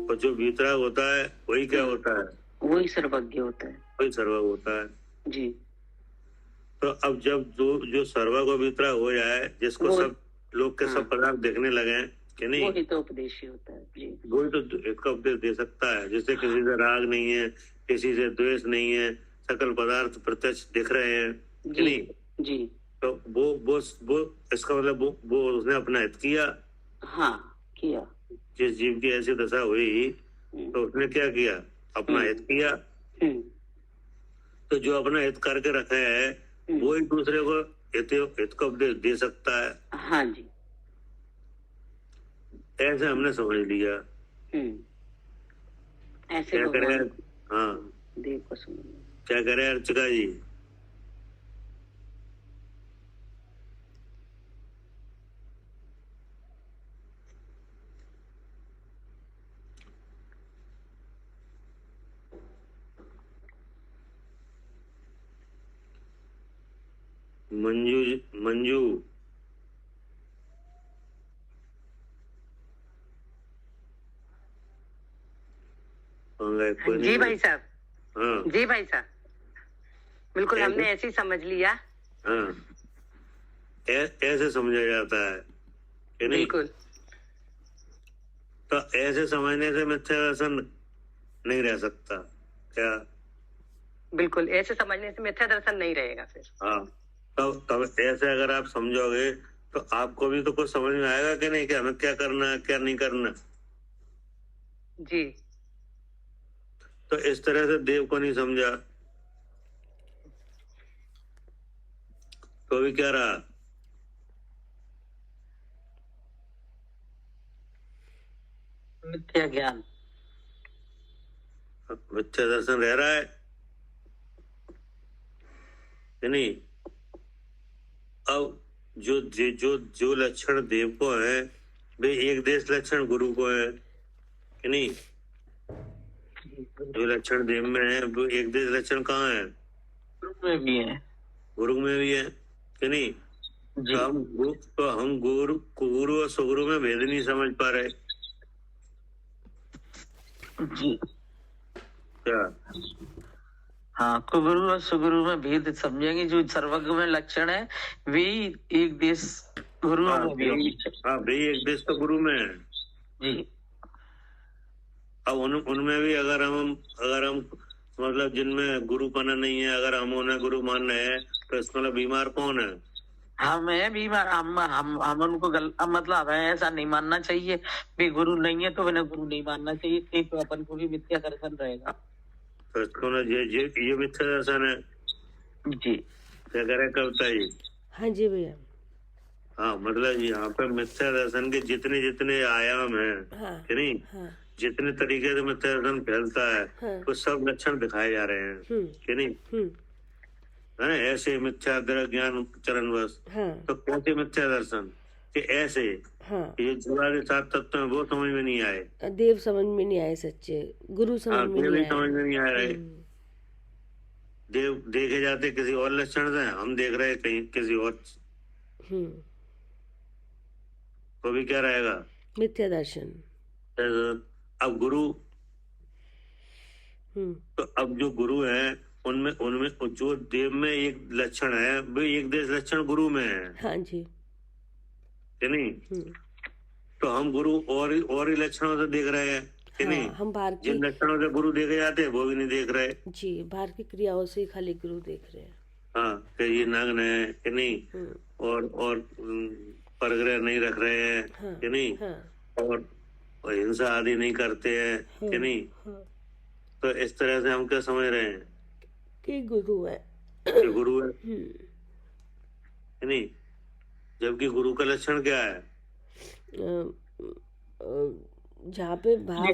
और जो वीतराग होता है वही क्या होता है? वही सर्वज्ञ होता है। वही सर्वज्ञ होता है। जी। तो अब जब जो सर्वज्ञ को वीतराग हो जाए, जिसको वो- सब लोग के हाँ। सब पदार्थ देखने लगे कि नहीं, वही तो उपदेशी होता है। जी वही तो इसका उपदेश दे सकता है, जिससे किसी से राग नहीं है, किसी से द्वेष नहीं है, सकल पदार्थ प्रत्यक्ष दिख रहे हैं कि जी नहीं? जी। तो वो इसका मतलब वो उसने अपना हित किया। हाँ, किया। जिस जीव की ऐसी दशा हुई तो उसने क्या किया? अपना हित किया। हम्म, तो जो अपना हित करके रखा है वो ही दूसरे को हित का उपदेश दे सकता है। हाँ जी। ऐसे हमने समझ लिया। ऐसे क्या करें? भगवान हाँ, देव को समझ। क्या करें अर्चिका जी? मंजू कोई जी नहीं? भाई साहब। हाँ जी भाई साहब, बिल्कुल कैसे? हमने ऐसे ही समझ लिया। हाँ, ऐसे समझा जाता है कि नहीं? बिल्कुल। तो ऐसे समझने से मिथ्या दर्शन नहीं रह सकता क्या? बिल्कुल ऐसे समझने से मिथ्या दर्शन नहीं रहेगा फिर। हाँ, तब ऐसे अगर आप समझोगे तो आपको भी तो कुछ समझ में आएगा कि नहीं, कि हमें क्या करना है क्या नहीं करना। जी तो इस तरह से देव को नहीं समझा तो भी क्या रहा? मिथ्या ज्ञान। मिथ्या दर्शन रह रहा है कि नहीं? अब जो लक्षण देव को है वे एक देश लक्षण गुरु को है कि नहीं? जो लक्षण देव में है वो एक देश लक्षण कहाँ है? में भी है। गुरु में भी है कि नहीं? जी। तो हम गुरु और सुगुरु में भेद नहीं समझ पा रहे जी क्या? हाँ, कुगुरु और सुगुरु में भेद समझेंगे। जो सर्वज्ञ में लक्षण है वे एक देश गुरु में भी है। हाँ भाई, एक देश तो गुरु में है। जी। अब उनमें भी अगर हम मतलब जिनमें गुरुपना नहीं है, अगर हम उन्हें गुरु मान रहे हैं तो इसका मतलब बीमार कौन है? हमें भी हम उनको मतलब हमें ऐसा नहीं मानना चाहिए भी गुरु नहीं है तो उन्हें गुरु नहीं मानना चाहिए, नहीं तो अपन को भी मिथ्या दर्शन रहेगा। तो इसको ना ये मिथ्या दर्शन है। जी क्या करे कविता जी? हाँ जी भैया। हाँ, मतलब यहाँ पे मिथ्या दर्शन के जितने जितने आयाम हैं, हाँ कि नहीं, हाँ जितने तरीके से मिथ्या दर्शन फैलता है हाँ। वो सब लक्षण दिखाए जा रहे हैं, कि नहीं? है ऐसे मिथ्या दर ज्ञान चरणवश। हाँ तो कैसे मिथ्या दर्शन कि ऐसे हाँ। ये जुड़ा के साथ तत्व है वो समझ में नहीं आए। देव समझ में नहीं आए सच्चे, गुरु समझ हाँ, में देव नहीं ही समझ में नहीं आ रहे। आए। देव देखे जाते किसी और लक्षण से, हम देख रहे हैं कहीं किसी और, तो भी क्या रहेगा? मिथ्या दर्शन। अब गुरु, तो अब जो गुरु है उनमें उनमें जो देव में एक लक्षण है वो एक देश लक्षण गुरु में है, हाँ जी। कि नहीं? तो हम गुरु और ही लक्षणों से देख रहे हैं, कि नहीं? हम बाहर की, जिन लक्षणों से गुरु देखे जाते हैं वो भी नहीं देख रहे। जी, बाहर की क्रियाओं से ही खाली गुरु देख रहे हैं। हाँ, कि ये नग्न है, कि नहीं, और परग्रह नहीं रख रहे हैं, कि नहीं, और हिंसा आदि नहीं करते हैं, कि नहीं? तो इस तरह से हम क्या समझ रहे हैं कि गुरु है, कि गुरु है, कि नहीं? जबकि गुरु का लक्षण क्या है? जहाँ पे भाव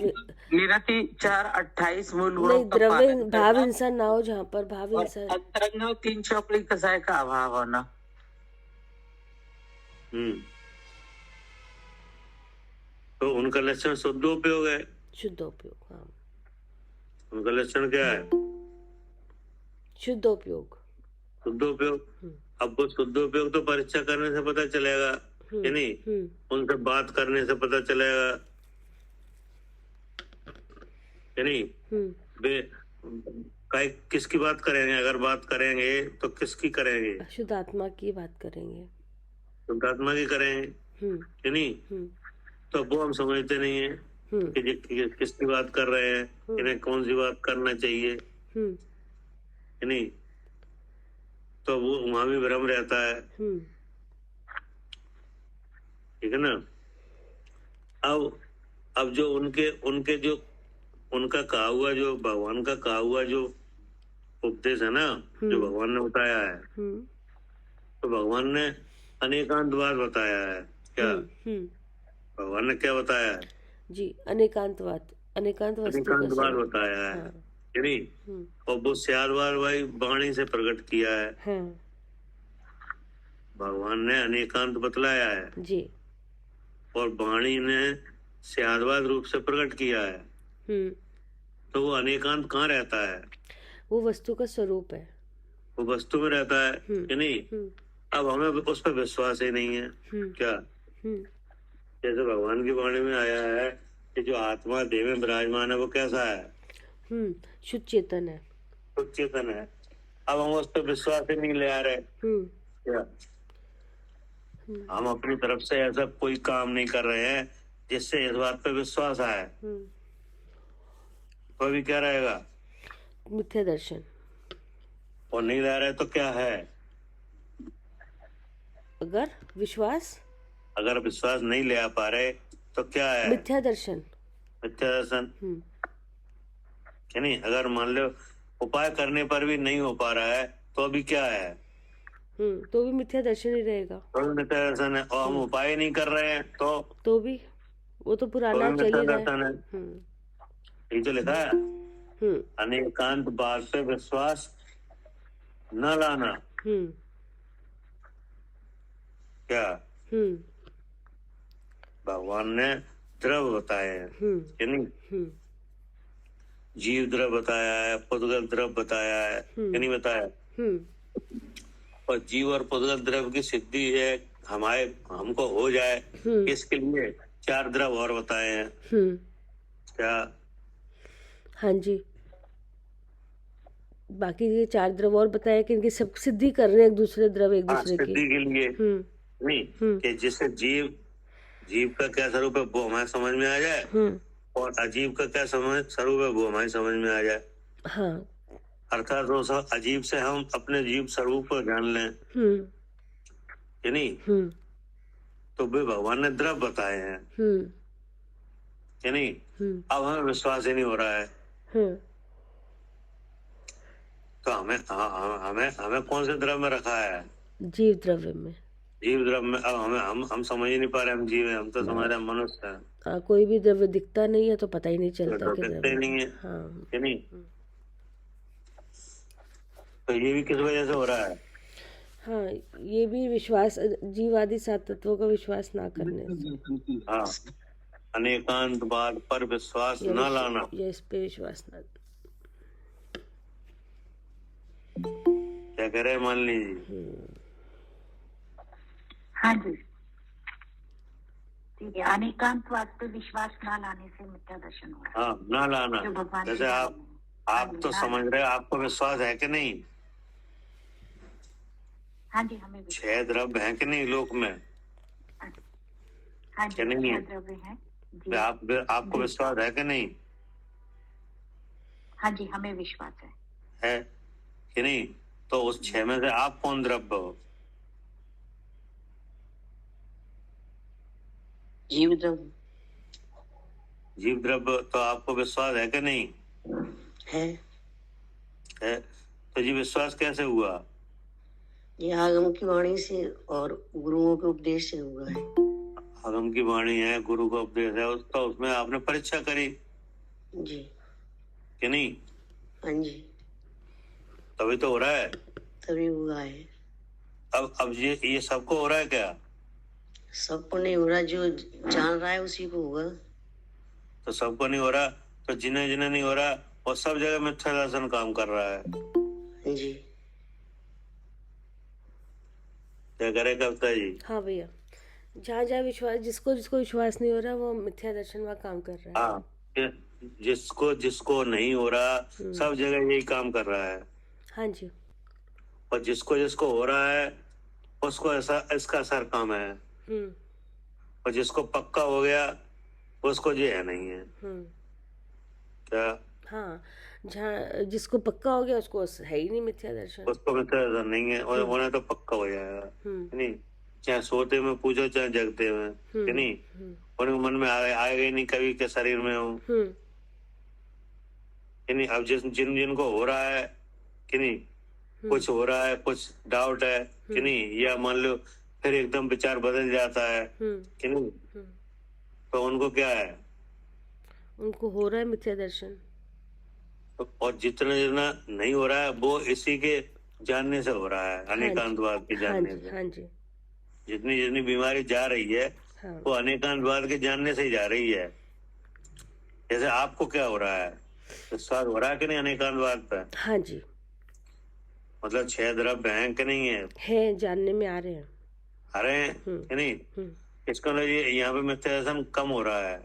निरति 4:28 मूल नहीं, गुणों का द्रव्य पालन भाव करना हिंसा ना हो, जहाँ पर भाव और हिंसा। अंतरंग में 3 चौकड़ी कसाय का अभाव होना। तो उनका लक्षण शुद्धोपयोग है। शुद्धोपयोग, हाँ। उनका लक्षण क्या है? शुद्धोपयोग। शुद्धोपयोग। अब वो शुद्धोपयोग तो परीक्षा करने से पता चलेगा, कि नहीं? उनसे बात करने से पता चलेगा, कि नहीं? वे किसकी बात करेंगे? अगर बात करेंगे तो किसकी करेंगे? शुद्धात्मा की बात करेंगे, शुद्धात्मा की करेंगे, कि नहीं? तो वो हम समझते नहीं है कि किसकी बात कर रहे हैं, इन्हें कौन सी बात करना चाहिए, कि नहीं? तो वो वहां भी भ्रम रहता है, ठीक है ना? अब जो उनके जो उनका कहा हुआ, जो भगवान का कहा हुआ जो उपदेश है ना, जो भगवान ने बताया है, तो भगवान ने अनेकांतवाद बताया है। क्या भगवान ने क्या बताया है? जी, अनेकांतवाद, अनेकांतवाद बताया है, कि नहीं? और वो स्यादवाद भाई वाणी से प्रकट किया है। भगवान ने अनेकांत बतलाया है जी, और वाणी ने स्यादवाद रूप से प्रकट किया है। तो वो अनेकांत कहाँ रहता है? वो वस्तु का स्वरूप है, वो वस्तु में रहता है, कि नहीं? अब हमें उस पर विश्वास ही नहीं है। क्या? जैसे भगवान की वाणी में आया है कि जो आत्मा देह में विराजमान है वो कैसा है? शुद्ध चेतन है, शुद्ध चेतन है। अब हम उस पर विश्वास ही नहीं ले आ रहे। क्या? हम अपनी तरफ से ऐसा कोई काम नहीं कर रहे हैं जिससे इस बात पे विश्वास आए, तो अभी क्या रहेगा? मिथ्या दर्शन। और नहीं ला रहे तो क्या है? अगर विश्वास नहीं ले आ पा रहे तो क्या है? मिथ्या दर्शन। मिथ्या दर्शन, कि नहीं? अगर मान लो उपाय करने पर भी नहीं हो पा रहा है तो अभी क्या है? तो भी मिथ्या दर्शन ही रहेगा, तो भी मिथ्या दर्शन है। और हम उपाय नहीं कर रहे हैं तो भी वो तो पुराना चल ही रहा है। ये तो लिखा है, अनेकांत बात पे विश्वास न लाना। क्या? भगवान ने द्रव बताए हैं, कि नहीं? जीव द्रव बताया है, पुद्गल द्रव बताया है, कि नहीं बताया? और जीव और पुद्गल द्रव की सिद्धि है हमको हो जाए, इसके लिए 4 द्रव और बताए हैं। क्या? हाँ जी, बाकी ये 4 द्रव और बताया कि इनकी सब सिद्धि कर रहे हैं, एक दूसरे द्रव एक दूसरे की सिद्धि के लिए, नहीं कि जिससे जीव का क्या स्वरूप है वो हमारे समझ में आ जाए, और अजीब का क्या स्वरूप है वो हमारी समझ में आ जाए। हाँ। अर्थात वो सब अजीब से हम अपने जीव स्वरूप को जान लें, कि नहीं, तो वे भगवान ने द्रव्य बताए हैं, कि नहीं। अब हमें विश्वास ही नहीं हो रहा है, तो हमें हमें हमें कौन से द्रव्य में रखा है? जीव द्रव्य में। जीव द्रव्य में। अब हमें हम समझ ही नहीं पा रहे हम जीव हैं, हम तो समझ रहे हैं मनुष्य हैं। हाँ, कोई भी द्रव्य दिखता नहीं है तो पता ही नहीं चलता तो कि दिखते ही द्रव्य नहीं है। है, हाँ। कि नहीं। तो ये भी किस वजह से हो रहा है? हाँ, ये भी विश्वास, जीवादि सात तत्वों का विश्वास ना करने से। हाँ, अनेकांतवाद पर विश्वास न लाना। या इस पे विश्वास ना। क्या कह रहे हैं मान लीजिए? हाँ जी, ठीक है। अनेकांतवाद पे विश्वास ना लाने से मिथ्या दर्शन हो रहा है। हाँ, ना लाना। जो भगवान जैसे के आप नाम में। तो समझ रहे हैं, आपको विश्वास है कि नहीं? हाँ जी, हमें विश्वास। 6 द्रव्य हैं कि नहीं लोक में? हाँ जी, क्या नहीं है? 6 द्रव्य हैं जी। आपको विश्वास है कि नहीं? हाँ जी, हमें विश्वास है कि नहीं? तो उस 6 में से आप कौन द्रव्य हो? जीव द्रव्य जीव द्रव्य। तो आपको विश्वास है कि नहीं? है। तो जी विश्वास कैसे हुआ? ये आगम की वाणी से और गुरुओं के उपदेश से हुआ है। आगम की वाणी है, गुरु का उपदेश है, तो उसमें आपने परीक्षा करी जी, कि नहीं? हाँ जी, तभी तो हो रहा है। तभी हुआ है। अब ये सबको हो रहा है क्या? सबको नहीं हो रहा, जो जान रहा है उसी को होगा। तो सबको नहीं हो रहा, तो जिन्हें जिन्हें नहीं हो रहा वो सब जगह मिथ्या दर्शन काम कर रहा है। हाँ जी, क्या करे कविता जी? हाँ भैया, जहाँ जहाँ विश्वास, जिसको जिसको विश्वास नहीं हो रहा वो मिथ्या दर्शन में काम कर रहा है। हाँ, जिसको जिसको नहीं हो रहा सब जगह यही काम कर रहा है। हाँ जी। और जिसको जिसको हो रहा है उसको ऐसा इसका असर कम है, और जिसको पक्का हो गया उसको ये है नहीं है। क्या? हाँ, जहाँ जिसको पक्का हो गया उसको है ही नहीं मिथ्या दर्शन। उसको मिथ्या दर्शन नहीं है, और उन्हें तो पक्का हो जाएगा, नहीं। चाहे सोते में पूछो चाहे जगते में, कि नहीं, उनके मन में आएगा ही नहीं कभी के शरीर में हूँ, कि नहीं। अब जिनको हो रहा है, कि नहीं, कुछ हो रहा है, कुछ डाउट है, कि नहीं, या मान लो फिर एकदम विचार बदल जाता है, कि नहीं, तो उनको क्या है? उनको हो रहा है मिथ्या दर्शन। और जितना जितना नहीं हो रहा है वो इसी के जानने से हो रहा है, अनेकांतवाद के जानने से। हाँ जी। जितनी जितनी बीमारी जा रही है वो अनेकांतवाद के जानने से ही जा रही है। जैसे आपको क्या हो रहा है? विश्वास हो रहा है कि नहीं अनेकांतवाद पे? हाँ जी। मतलब 6 द्रव्य हैं कि नहीं है? जानने में आ रहे हैं। आ रहे हैं कि नहीं? इसका मतलब ये यहाँ पे मिथ्या दर्शन कम हो रहा है,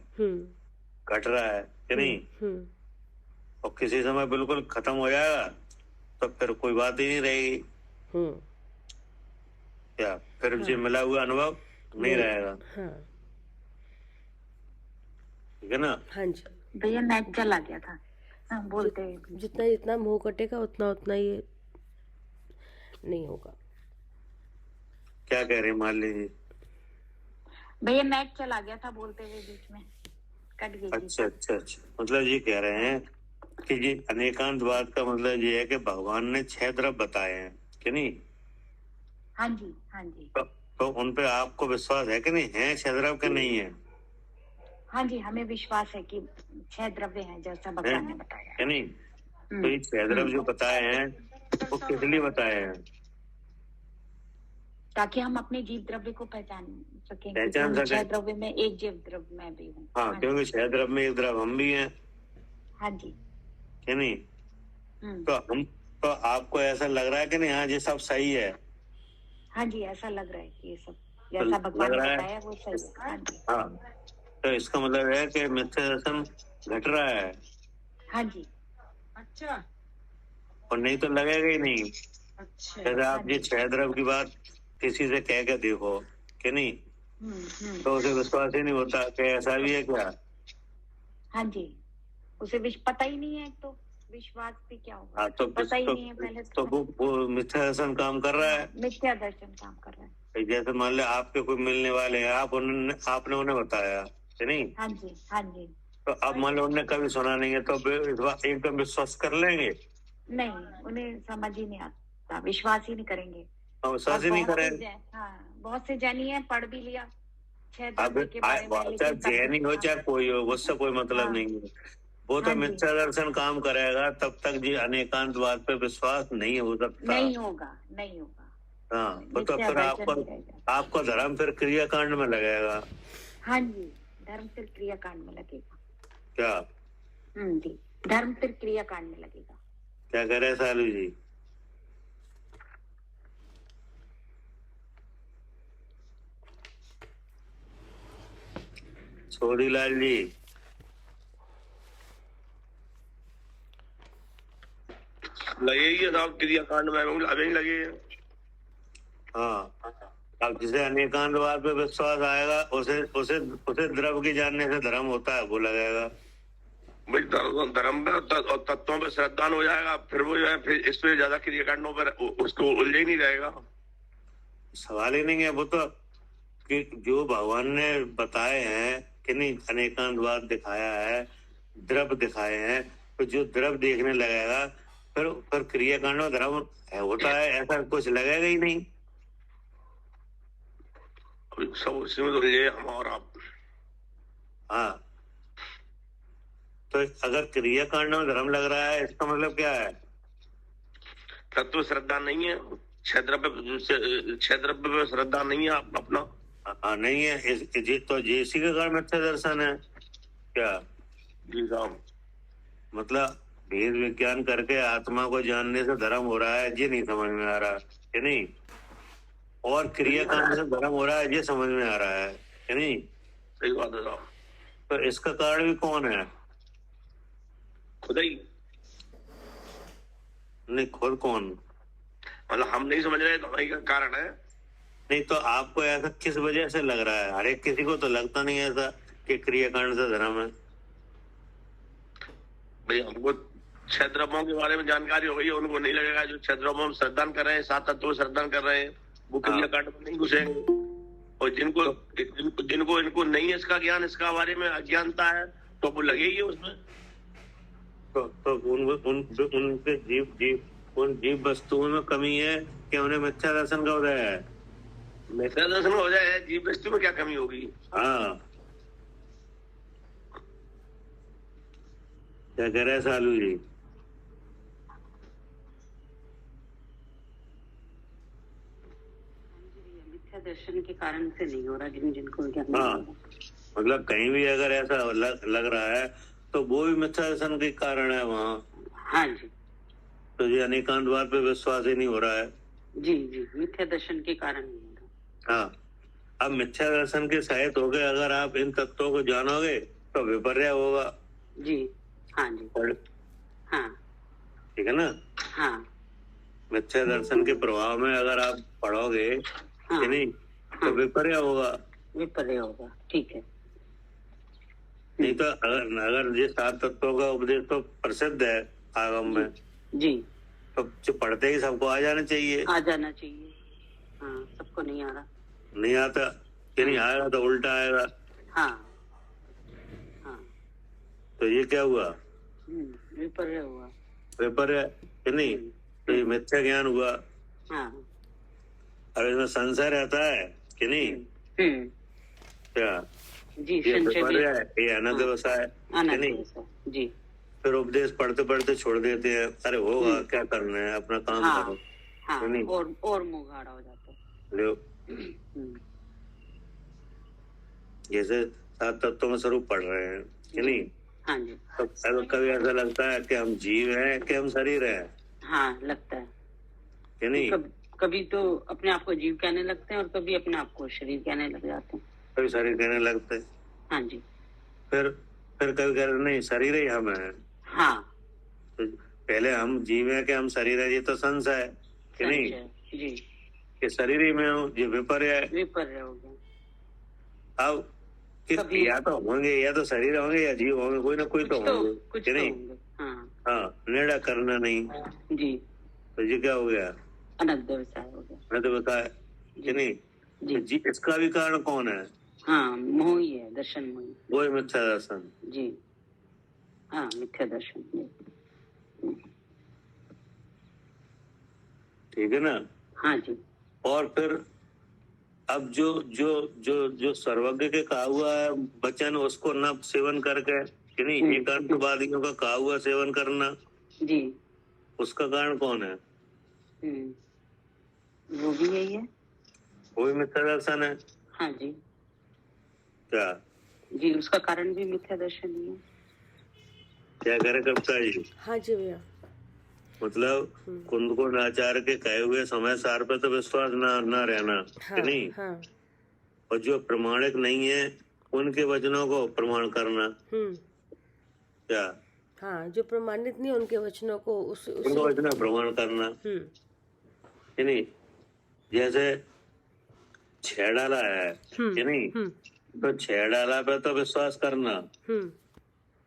घट रहा है, कि नहीं? और किसी समय बिल्कुल खत्म हो जाएगा तो फिर कोई बात ही नहीं रहेगी। क्या फिर जो मिला हुआ अनुभव नहीं रहेगा? ठीक है ना? हाँ जी भैया, नेट चला गया था। हाँ, बोलते हैं। जितना जितना मोह कटेगा उतना उतना ये नहीं होगा। क्या कह रहे हैं मान लीजिए? भैया, नेट चला गया था, बोलते हुए बीच में कट गई। अच्छा, मतलब ये कह रहे हैं कि ये अनेकांतवाद का मतलब ये है कि भगवान ने 6 द्रव्य बताए हैं, कि नहीं? हाँ जी, हाँ जी। तो उन पे आपको विश्वास है कि नहीं है? 6 द्रव्य के नहीं है? हाँ जी, हमें विश्वास है कि 6 द्रव्य हैं जैसा भगवान ने बताया, कि नहीं? तो ये 6 द्रव्य जो बताए हैं वो किस लिए बताए हैं? ताकि हम अपने जीव द्रव्य को पहचान सकें। पहचान सकें। 6 द्रव्य में एक जीव द्रव्य मैं भी हूँ। हाँ, क्योंकि 6 द्रव्य में एक द्रव्य हम भी हैं। हाँ जी, कि नहीं? तो आपको ऐसा लग रहा है कि नहीं हाँ ये सब सही है? हाँ जी, ऐसा लग रहा है कि ये सब जैसा भगवान ने बताया वो सही है। हाँ जी। हाँ, तो इसका मतलब है कि मिथ्या दर्शन घट रहा है। हाँ जी। अच्छा, और नहीं तो लगेगा ही नहीं। अच्छा। जैसे आप ये 6 द्रव्य की बात किसी से कह के देखो, कि नहीं, तो उसे विश्वास ही नहीं होता कि ऐसा भी है क्या? हाँ जी, उसे पता ही नहीं है। तो विश्वास भी क्या होगा, हाँ तो पता ही नहीं है पहले तो वो मिथ्या दर्शन काम कर रहा है। मिथ्या दर्शन काम कर रहा है। जैसे मान लो आपके कोई मिलने वाले हैं, आपने उन्हें बताया है नहीं, हाँ जी, हाँ जी। तो अब मान लो उन्हें कभी सुना नहीं है तो एकदम विश्वास कर लेंगे? नहीं, उन्हें समझ ही नहीं आता, विश्वास ही नहीं करेंगे। हम विश्वास ही नहीं करें। हाँ, बहुत से जैनी है, पढ़ भी लिया 6 अब द्रव्य के बारे में, चाहे लेकिन जैनी हो चाहे कोई हो, उससे कोई मतलब नहीं है। वो तो हाँ जी। मिथ्या दर्शन काम करेगा तब तक जी अनेकांतवाद पे विश्वास नहीं हो सकता। नहीं होगा, नहीं होगा। हाँ, तो मिथ्या फिर दर्शन ही रहेगा। आपका धर्म फिर क्रियाकांड में लगेगा। हाँ जी, धर्म फिर क्रियाकांड में लगेगा। क्या? जी, धर्म फिर क्रियाकांड में लगेगा। क्या कह रहे हैं सालू जी? छोरीलाल जी, लगे ही है साहब, क्रियाकांड में अभी लगे हैं। हाँ, अब जिसे अनेकांतवाद पे विश्वास आएगा उसे उसे उसे द्रव्य की जानने से धर्म होता है, वो लगेगा भाई धर्म में और तत्वों पे श्रद्धान हो जाएगा, फिर वो जो है फिर इस पे ज्यादा क्रियाकांडों पर उसको उलझे ही नहीं रहेगा। सवाल ही नहीं है। वो तो कि जो भगवान ने बताए हैं कि नहीं, अनेकांतवाद दिखाया है, द्रव्य दिखाए हैं, तो जो द्रव्य देखने लगेगा फिर क्रियाकांड में धर्म होता है ऐसा कुछ लगेगा ही नहीं। सब उसी में तो ये हम और आप। हाँ, तो अगर क्रियाकांड में धर्म लग रहा है इसका मतलब क्या है? तत्व श्रद्धा नहीं है, क्षेत्र पे श्रद्धा नहीं है अपना। हाँ, नहीं है तो इसी के कारण मिथ्या दर्शन है क्या? जी साहब, मतलब भेद विज्ञान करके आत्मा को जानने से धर्म हो रहा है, ये नहीं समझ में आ रहा है नहीं, और क्रियाकांड से धर्म हो रहा है, ये समझ में आ रहा है नहीं। सही बात है साहब। तो इसका कारण भी कौन है? खुद ही। नहीं, खुद कौन? मतलब हम नहीं समझ रहे तो वही का कारण है। नहीं तो आपको ऐसा किस वजह से लग रहा है? हर एक किसी को तो लगता नहीं ऐसा कि क्रियाकांड से धर्म है। भाई हमको 6 द्रव्यों के बारे में जानकारी हो गई है, उनको नहीं लगेगा। जो 6 द्रव्यों में श्रद्धान कर रहे हैं, 7 तत्वों श्रद्धान कर रहे हैं, वो क्रियाकांड में नहीं घुसेंगे। और जिनको इनको नहीं है इसका ज्ञान, इसका बारे में अज्ञानता है, तो वो लगेगी उसमें। तो उनके उन जीव वस्तुओं में कमी है कि उन्हें मिथ्या दर्शन का उदय है। मिथ्या दर्शन हो जाए, जीव वस्तु में क्या कमी होगी? हाँ, क्या कह रहे हैं सालू जी? मिथ्या दर्शन के कारण से नहीं हो रहा, जिनको ज्ञान। हाँ, मतलब कहीं भी अगर ऐसा लग रहा है तो वो भी मिथ्या दर्शन के कारण है वहाँ। हाँ जी, तो ये अनेकांतवाद पे विश्वास ही नहीं हो रहा है। जी जी, मिथ्या दर्शन के कारण नहीं हो रहा। हाँ, अब मिथ्या दर्शन के सहित हो गए अगर आप इन तत्वों को जानोगे तो विपर्य होगा। जी, हाँ जी, हाँ, ठीक है ना? हाँ, मिथ्या दर्शन के प्रभाव में अगर आप पढ़ोगे कि नहीं तो विपर्य होगा। विपर्य होगा, ठीक है। नहीं तो अगर ये 7 तत्वों का उपदेश तो प्रसिद्ध है आगम में, जी, तो जो पढ़ते ही सबको आ जाना चाहिए। आ जाना चाहिए। हाँ, सबको नहीं आ रहा। नहीं आता कि नहीं आएगा तो उल्टा आएगा। हाँ, हाँ, तो ये क्या हुआ? विपर्य हुआ। विपर्य कि नहीं? तो ये मिथ्या ज्ञान हुआ। हाँ, अब इसमें संशय रहता है कि नहीं? क्या जी, ये संशय भी विपर्य है, ये अनधिवसा है कि नहीं? जी, फिर उपदेश पढ़ते पढ़ते छोड़ देते हैं, अरे होगा क्या करना है, अपना काम हाँ, करो। हाँ, नहीं? और मुंह गाढ़ा हो जाता है। लो, जैसे 7 तत्वों में स्वरूप पढ़ रहे हैं कि नहीं? हाँ जी, तो कभी ऐसा लगता है कि हम जीव हैं कि हम शरीर हैं हाँ, लगता है कि नहीं? कभी तो अपने आप को जीव कहने लगते हैं और कभी अपने आप को शरीर कहने लग जाते हैं। कभी शरीर कहने लगते हैं। हाँ जी, फिर कभी कह रहे नहीं शरीर ही हम है। हाँ, तो पहले हम जीव हैं कि हम शरीर है, ये तो संशय है कि नहीं? जी, कि शरीर ही में हूँ, ये विपर्य है। विपर्य हो गया। अब या तो होंगे, या तो शरीर होंगे या जीव होंगे, कोई ना कोई तो होंगे कि नहीं? हाँ, हाँ, निर्णय करना नहीं, जी तो ये क्या हो गया? अनंत व्यवसाय हो गया। मैं तो बताया कि नहीं? जी जी, इसका भी कारण कौन है? हाँ, मोह ही है, दर्शन मोह। वो है मिथ्या दर्शन। जी हाँ, मिथ्या दर्शन। ठीक है ना? हाँ जी। और फिर अब जो जो जो जो सर्वज्ञ के कहा हुआ है वचन, उसको न सेवन करके कि नहीं, एकांतवादियों का कहा हुआ सेवन करना, जी उसका कारण कौन है? वो भी यही है। वो भी मिथ्या दर्शन है। हाँ जी। क्या? जी, उसका कारण भी मिथ्या दर्शन ही है। क्या करे कविता जी? हाँ जी भैया। मतलब कुंदकोण आचार्य के कहे हुए समय सार पे तो विश्वास न रहना, हाँ, कि नहीं? हाँ। और जो प्रमाणिक नहीं है उनके वचनों को प्रमाण करना। क्या? हाँ, जो प्रमाणित नहीं उनके वचनों को उनके वचनों प्रमाण करना, कि नहीं? जैसे छेड़ाला है, कि नहीं, तो छेड़ाला पे तो विश्वास करना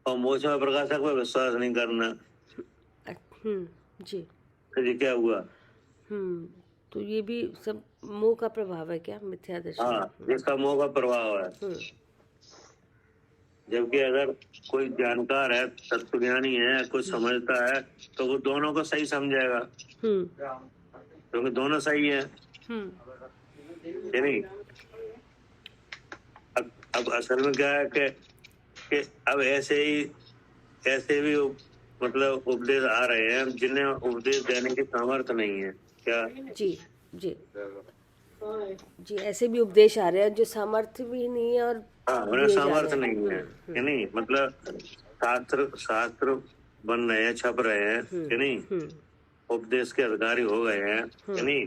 और मोक्ष प्रकाशक पे विश्वास नहीं करना। जी। तो ये क्या हुआ? तो ये भी सब मोह का प्रभाव है क्या? मिथ्या दर्शन। हाँ, जिसका मोह का प्रभाव है। जबकि अगर कोई जानकार है, तत्वज्ञानी है, कुछ समझता है, तो वो दोनों को सही समझेगा, क्योंकि दोनों सही है, कि नहीं? अब असल में क्या है कि अब ऐसे भी मतलब उपदेश आ रहे हैं जिन्हें उपदेश देने की सामर्थ्य नहीं है। क्या? जी जी जी, ऐसे भी उपदेश आ रहे हैं जो सामर्थ्य भी नहीं है और उन्हें सामर्थ्य नहीं है, कि नहीं? मतलब शास्त्र बन रहे हैं, छप रहे हैं, कि नहीं? उपदेश के अधिकारी हो गए हैं, कि नहीं?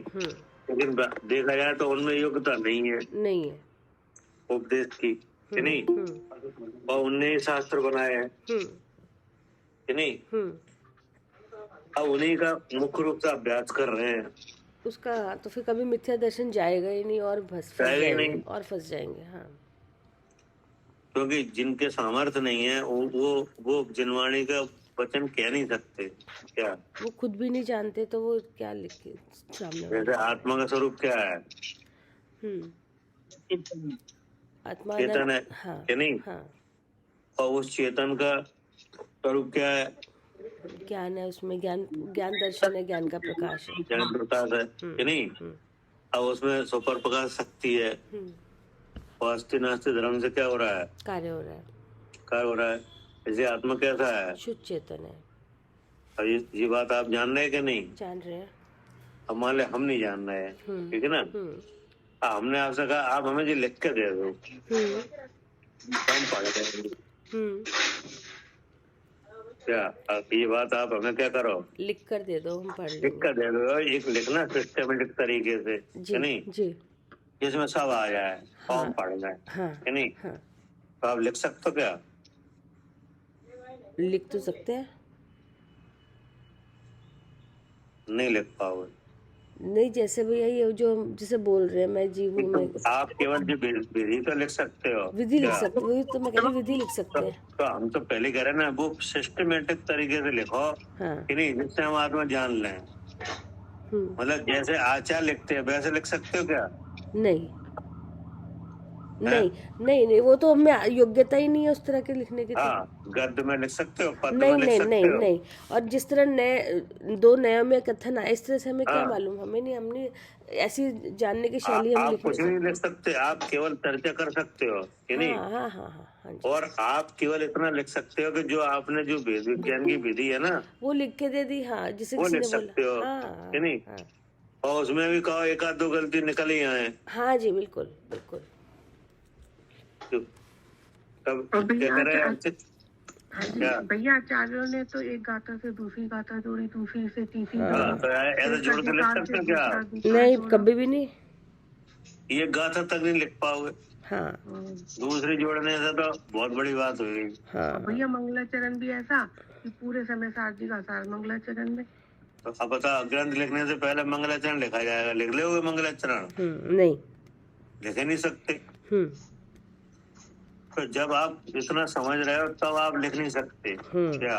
लेकिन देखा जाए तो उनमें योग्यता नहीं है उपदेश की, कि नहीं? और उनने शास्त्र बनाए हैं, कि नहीं? अब उन्हीं का मुख्य रूप से अभ्यास कर रहे हैं उसका, तो फिर कभी मिथ्या दर्शन जाएगा ही नहीं और फंस जाएंगे। हाँ, क्योंकि जिनके सामर्थ्य नहीं है वो जिनवाणी का वचन कह नहीं सकते। क्या? वो खुद भी नहीं जानते तो वो क्या लिख के सामने? जैसे आत्मा का स्वरूप क्या है? आत्मा चेतन है, हाँ, कि नहीं? हाँ। और उस चेतन का स्वरूप क्या है? ज्ञान है, उसमें ज्ञान दर्शन है, ज्ञान का प्रकाश है, ज्ञान प्रकाश है, कि नहीं? अब उसमें सुपर प्रकाश शक्ति है, और अस्थि नास्ति धर्म से क्या हो रहा है? कार्य हो रहा है। इसे आत्मा कैसा है? शुद्ध चेतन है। अब ये बात आप जान रहे हैं कि नहीं? जान रहे हैं। अब मान ले हम नहीं जान रहे हैं, ठीक है ना? हमने आपसे कहा आप हमें ये लिख के दे दो, हम पढ़ लेंगे। क्या? अब ये बात आप हमें क्या करो? लिख कर दे दो, हम पढ़ लेंगे। लिख कर दे दो, एक लिखना सिस्टमेटिक तरीके से, कि नहीं? जिसमें सब आ जाए, फॉर्म पढ़ना है, कि नहीं? तो आप लिख सकते हो क्या? लिख तो सकते हैं। नहीं लिख पाओगे। नहीं, जैसे भैया ये जो जिसे बोल रहे हैं मैं जीव हूँ, मैं आप केवल जो विधि तो लिख सकते हो, विधि लिख सकते हो, तो मैं कह रही विधि लिख सकते हैं। तो हम तो पहले कह रहे ना, वो सिस्टमेटिक तरीके से लिखो, कि नहीं, जिससे हम आत्मा जान लें। मतलब जैसे आचार्य लिखते हैं वैसे लिख सकते हो क्या? नहीं, वो तो हमें योग्यता ही नहीं है उस तरह के लिखने की। गद्य में लिख सकते हो, पद्य में लिख सकते हो। नहीं। और जिस तरह दो नयों में कथन आए, इस तरह से हमें क्या मालूम? हमने ऐसी जानने की शैली हम आप कुछ नहीं लिख सकते, आप केवल चर्चा कर सकते हो, कि नहीं? हाँ। और आप केवल इतना लिख सकते हो कि जो आपने जो वेद विज्ञान की विधि है ना, वो लिख के दे दी। हाँ, जिसे वो लिख सकते हो, कि नहीं? और उसमें भी कहो एक आध दो गलती निकल ही आए। हाँ जी, बिल्कुल। भैया आचार्यों ने तो एक गाथा से दूसरी गाथा जोड़ी, दूसरी से तीसरी। तो ऐसे जोड़ के लिख सकते हो क्या? नहीं, कभी भी नहीं। ये गाथा तक नहीं लिख पाओगे। दूसरी जोड़ने से तो बहुत बड़ी बात हुई। भैया मंगलाचरण भी ऐसा कि पूरे समय सारथी का सार मंगलाचरण में। तो अब बता, ग्रंथ लिखने से पहले मंगलाचरण लिखा जाएगा, लिख लोगे मंगलाचरण? नहीं, लिख नहीं सकते। तो जब आप इतना समझ रहे हो तब आप लिख नहीं सकते क्या?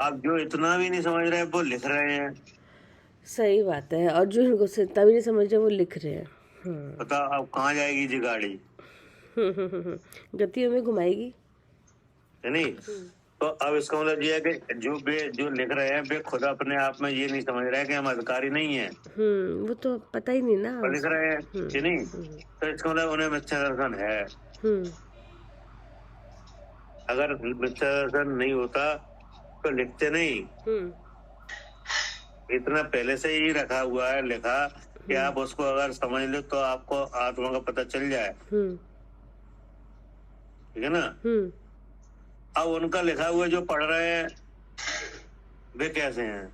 आप जो इतना भी नहीं समझ रहे वो लिख रहे हैं। सही बात है। और जो इनको तभी नहीं समझ रहे वो लिख रहे हैं। बताओ अब कहाँ जाएगी जी गाड़ी, गतियों में घुमाएगी, है नहीं? तो अब इसका मतलब ये है कि जो लिख रहे हैं वे खुद अपने आप में ये नहीं समझ रहे हैं कि हम अधिकारी नहीं है, वो तो पता ही नहीं ना तो लिख रहे हैं कि नहीं? तो इसका मतलब उन्हें मिथ्या दर्शन है। अगर मिथ्या दर्शन नहीं होता तो लिखते नहीं। इतना पहले से ही रखा हुआ है लिखा कि आप उसको अगर समझ लो तो आपको आत्मा का पता चल जाए, ठीक है ना? अब उनका लिखा हुआ जो पढ़ रहे हैं वे कैसे हैं?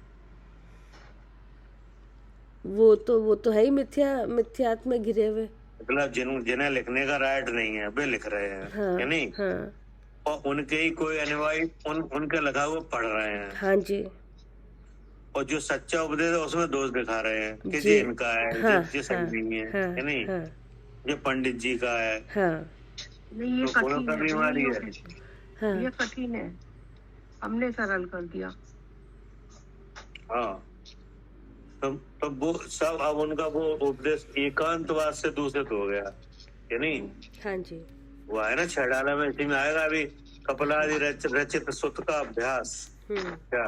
वो तो है ही मिथ्यात्व में घिरे हुए। मतलब जिन्हें लिखने का राइट नहीं है वे लिख रहे हैं, है नहीं? और उनके ही कोई अनुयायी उनके लिखा हुआ पढ़ रहे हैं। हाँ जी। और जो सच्चा उपदेश है उसमें दोष दिखा रहे हैं कि ये इनका है, ये सही नहीं है नहीं? ये पंडित जी का है। नहीं, ये तो कठिन है, बीमारी है। ये कठिन है, हमने सरल कर दिया। हाँ, तो वो सब अब उनका वो उपदेश एकांतवाद से दूषित हो गया, है नहीं? हाँ जी। वो है ना 6 डाला में, इसी में आएगा अभी कपिलादि रचित सुत का अभ्यास। क्या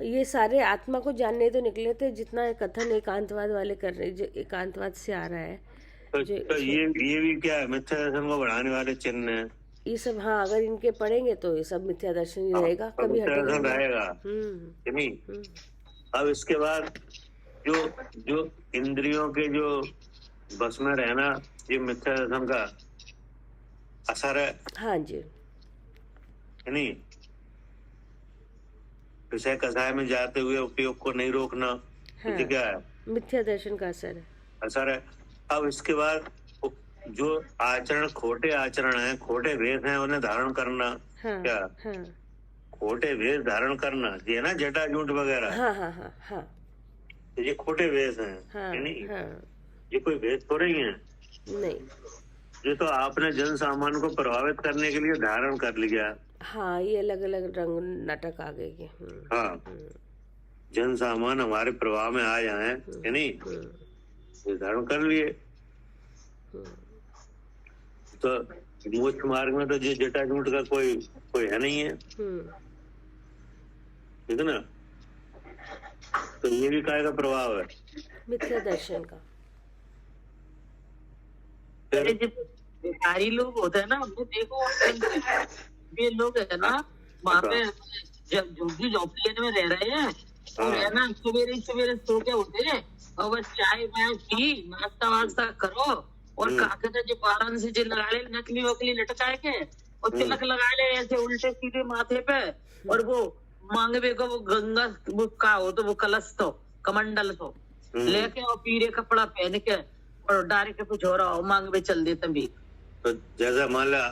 ये सारे आत्मा को जानने तो निकले थे, जितना कथन एकांतवाद वाले कर रहे, जो एकांतवाद से आ रहा है। तो ये भी क्या है? मिथ्या दर्शन को बढ़ाने वाले चिन्ह है ये सब। हाँ, अगर इनके पढ़ेंगे तो ये सब मिथ्या दर्शन ही रहेगा, कभी हटेगा रहेगा नहीं। अब इसके बाद जो इंद्रियों के जो बस में रहना, ये मिथ्या दर्शन का असर है। हाँ जी, है नहीं? विषय कसाय में जाते हुए उपयोग को नहीं रोकना, हाँ, क्या है? मिथ्या दर्शन का असर है। अब इसके बाद जो आचरण, खोटे आचरण है, खोटे वेश हैं, उन्हें धारण करना। क्या खोटे वेश धारण करना, ये ना जटा जूट वगैरह, तो ये खोटे वेश हैं, है नहीं? ये कोई वेश थोड़े ही है नहीं। ये तो आपने जन सामान्य को प्रभावित करने के लिए धारण कर लिया। हाँ, ये अलग अलग रंग नाटक आ गए। हाँ, जन सामान्य हमारे प्रभाव में आ जाए, है नहीं? ये धारण कर लिए। तो मोक्ष मार्ग में तो ये जटा जूट का कोई है नहीं है, ठीक है ना? तो ये भी काय का प्रभाव है? मिथ्या दर्शन का। जो भिखारी लोग होते हैं ना, वो देखो ये लोग है ना वहाँ पे जब झोपड़ी में रह रहे हैं, और है ना सवेरे सो के उठे और बस चाय वाय पी, नाश्ता वास्ता करो, और कहते जो बारन से जो लगा ले नकली वकली लटका के और तिलक लगा ले ऐसे उल्टे सीधे माथे पे, और वो मांगवे को वो गंगा वो का हो तो वो कलश तो कमंडल तो लेके और पीरे कपड़ा पहन के और डायरेक्ट कुछ हो रहा हो मांगवे चल देते भी। तो जैसा मान ला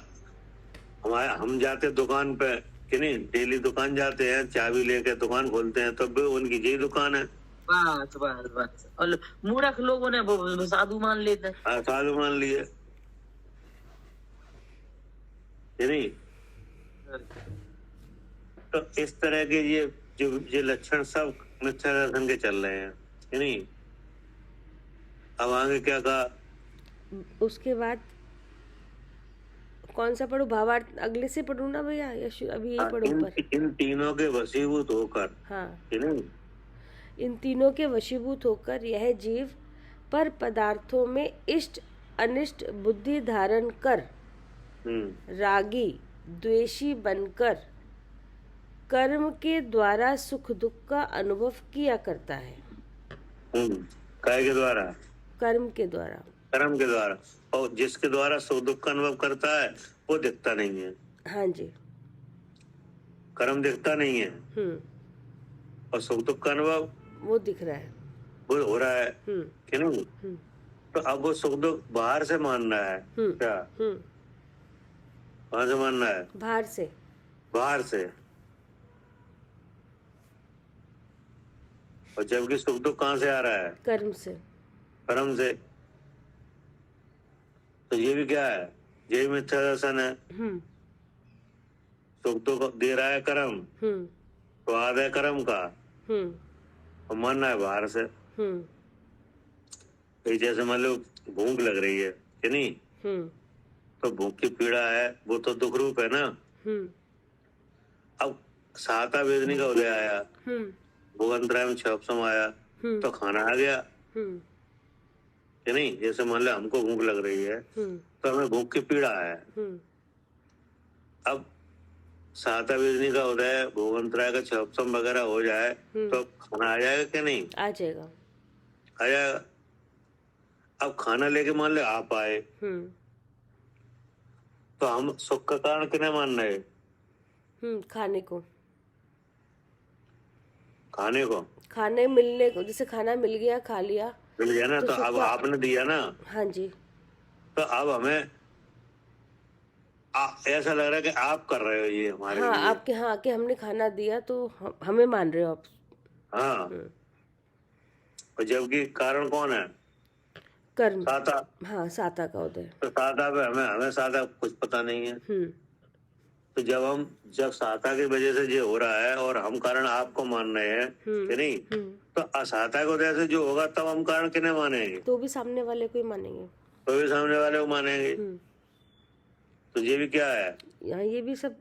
हम जाते दुकान पे कि नहीं, डेली दुकान जाते हैं, चाबी लेके दुकान खोलते हैं, तब भी उनकी यही दुकान है। बस बस बस। और मूर्ख लोगों ने वो साधु मान लेते हैं। साधु मान लिए, नहीं? तो इस तरह के ये लक्षण सब मिथ्या दर्शन के चल रहे हैं, है नहीं? अब आगे क्या कहा? उसके बाद कौन सा पढ़ू? भावार्थ अगले से पढ़ू ना भैया, या अभी यही पढ़ू? इन तीनों के वशीभूत होकर, हाँ, है नहीं? इन तीनों के वशीभूत होकर यह जीव पर पदार्थों में इष्ट अनिष्ट बुद्धि धारण कर रागी द्वेषी बनकर कर्म के द्वारा सुख दुख का अनुभव किया करता है। काय के द्वारा? कर्म के द्वारा। कर्म के द्वारा। और जिसके द्वारा सुख दुख का अनुभव करता है वो दिखता नहीं है। हाँ जी। कर्म दिखता नहीं है, और सुख दुख का अनुभव वो दिख रहा है, वो हो रहा है, कि नहीं? तो अब वो सुख दुख बाहर से मान रहा है। क्या कहाँ से मान रहा है? बाहर से। और जबकि सुख दुख कहाँ से आ रहा है? कर्म से। तो ये भी क्या है? यही मिथ्या दर्शन है। हम्म सुख तो दे रहा है कर्म, हम्म स्वाद है कर्म का, हम्म और मरना है बाहर से। हम्म तो जैसे मान लो भूख लग रही है कि नहीं, हम्म तो भूख की पीड़ा है, वो तो दुख रूप है ना। हम्म अब साता वेदनी का उदय आया, हम्म भोगंतराय में क्षोभसम आया, तो खाना आ गया हम्म कि नहीं। जैसे मान लो हमको भूख लग रही है, तो हमें भूख की पीड़ा है। हम्म अब साता वेदनी का उदय, भोगंतराय का क्षोभसम वगैरह हो जाए, तो खाना आ जाएगा कि नहीं? आ जाएगा। आ जाएगा। अब खाना लेके मान लो आप आए, तो हम सुख का कारण किन्हें मान रहे? खाने को, खाने को, खाने मिलने को। जैसे खाना मिल गया, खा लिया, मिल गया ना, तो तो सुख अब का- आपने दिया ना, हाँ जी। तो अब हमें ऐसा लग रहा है कि आप कर रहे हो ये हमारे हाँ, लिए। आपके यहाँ आके हमने खाना दिया तो हमें मान रहे हो आप। हाँ, और जबकि कारण कौन है? कर्म। साता। हाँ, साता का उदय। तो साता पे हमें साता कुछ पता नहीं है। तो जब साता की वजह से ये हो रहा है और हम कारण आपको मान रहे हैं कि नहीं, तो असाता की वजह से जो होगा तब हम कारण किन्हें मानेंगे? तो भी सामने वाले को ही मानेंगे। तो भी सामने वाले को मानेंगे। तो ये भी क्या है? यहाँ ये भी सब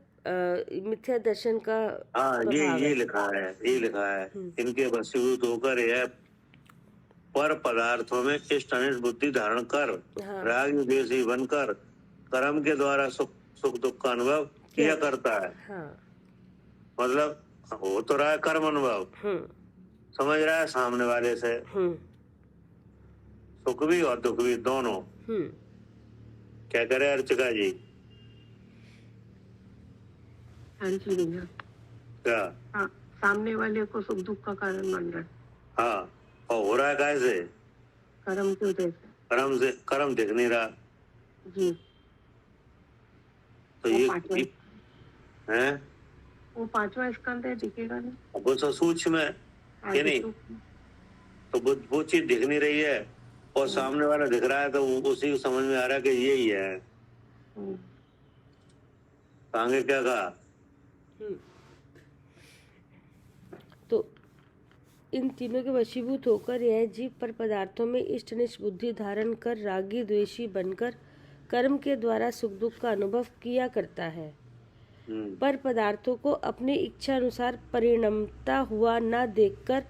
मिथ्या दर्शन का हाँ, प्रभाव ये है। लिखा है, ये लिखा है, इनके वशीभूत होकर यह पर पदार्थों में इष्ट अनिष्ट बुद्धि धारण कर, हाँ। राग द्वेषी बनकर कर्म के द्वारा सुख दुख का अनुभव किया करता है। हाँ। मतलब हो तो रहा है कर्म अनुभव, समझ रहा है सामने वाले से, सुख भी और दुख भी दोनों। क्या करे अर्चिका जी? हाँ जी भैया। क्या? हाँ, सामने वाले को सुख दुख का कारण मान रहा है। हाँ, और हो रहा है कैसे? कर्म की वजह से। कर्म दिख नहीं रहा। जी। तो वो ये पांचवा- है, वो पांचवा स्कंद है, दिखेगा नहीं। वो तो सूक्ष्म है कि नहीं, तो वो चीज दिख नहीं रही है और सामने वाला दिख रहा है, तो उसी को समझ में आ रहा है कि यही है। आगे क्या कहा? तो इन तीनों के वशीभूत होकर यह जीव पर पदार्थों में इष्ट अनिष्ट बुद्धि धारण कर रागी द्वेषी बनकर कर्म के द्वारा सुख दुख का अनुभव किया करता है। पर पदार्थों को अपनी इच्छा अनुसार परिणमता हुआ न देखकर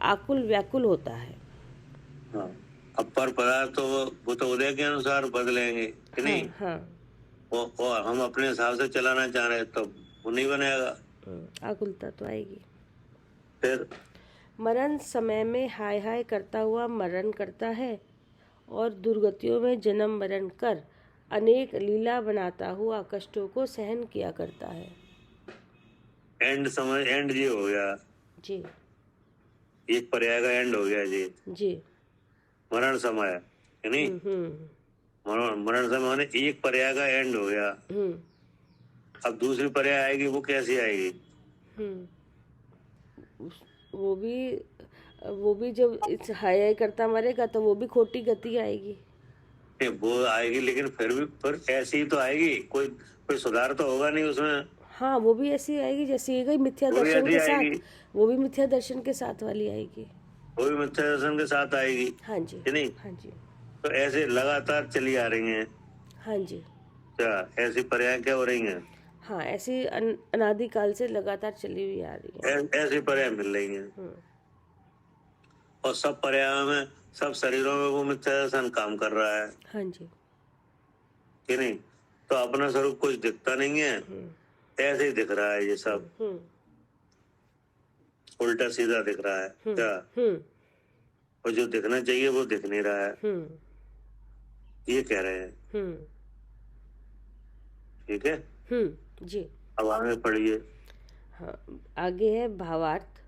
आकुल व्याकुल होता है। हाँ, अब पर पदार्थ तो वो तो उदय के अनुसार बदलेंगे कि नहीं। हाँ। और हम अपने हिसाब से चलाना चाह रहे तो वो नहीं बनेगा, आकुलता तो आएगी। फिर मरण समय में हाय हाय करता हुआ मरण करता है और दुर्गतियों में जन्म मरण कर अनेक लीला बनाता हुआ कष्टों को सहन किया करता है। एंड जी हो गया जी। एक पर्याय का एंड हो गया जी। जी। मरण समय है नहीं, मरण समय होने एक पर्याय का एंड हो गया। अब दूसरी पर्याय आएगी, वो कैसी आएगी? वो भी जब इस हाय करता मरेगा तो वो भी खोटी गति आएगी। वो आएगी, लेकिन फिर ऐसी ही तो आएगी, कोई सुधार तो होगा नहीं उसमें। हाँ, वो भी ऐसी आएगी जैसे ये गई मिथ्या दर्शन के साथ, वो भी मिथ्या दर्शन के साथ वाली आएगी। वो भी मिथ्या दर्शन के साथ आएगी। हाँ जी। नहीं? हाँ जी। तो ऐसे लगातार चली आ रही हैं। हाँ जी। क्या ऐसी पर्याय क्या हो रही हैं? हाँ, ऐसी अनादिकाल से लगातार चली हुई आ रही है। ऐसी पर्याय मिल रही हैं। और सब पर्यायों में, सब शरीरों में वो मिथ्या दर्शन काम कर रहा है। हाँ जी। कि नहीं? तो अपना स्वरूप कुछ दिखता नहीं है, ऐसे ही दिख रहा है ये सब, उल्टा सीधा दिख रहा है। क्या? और जो दिखना चाहिए वो दिख नहीं रहा है, ये कह रहे हैं। ठीक है जी। अब आगे पढ़िए। हाँ, आगे है भावार्थ।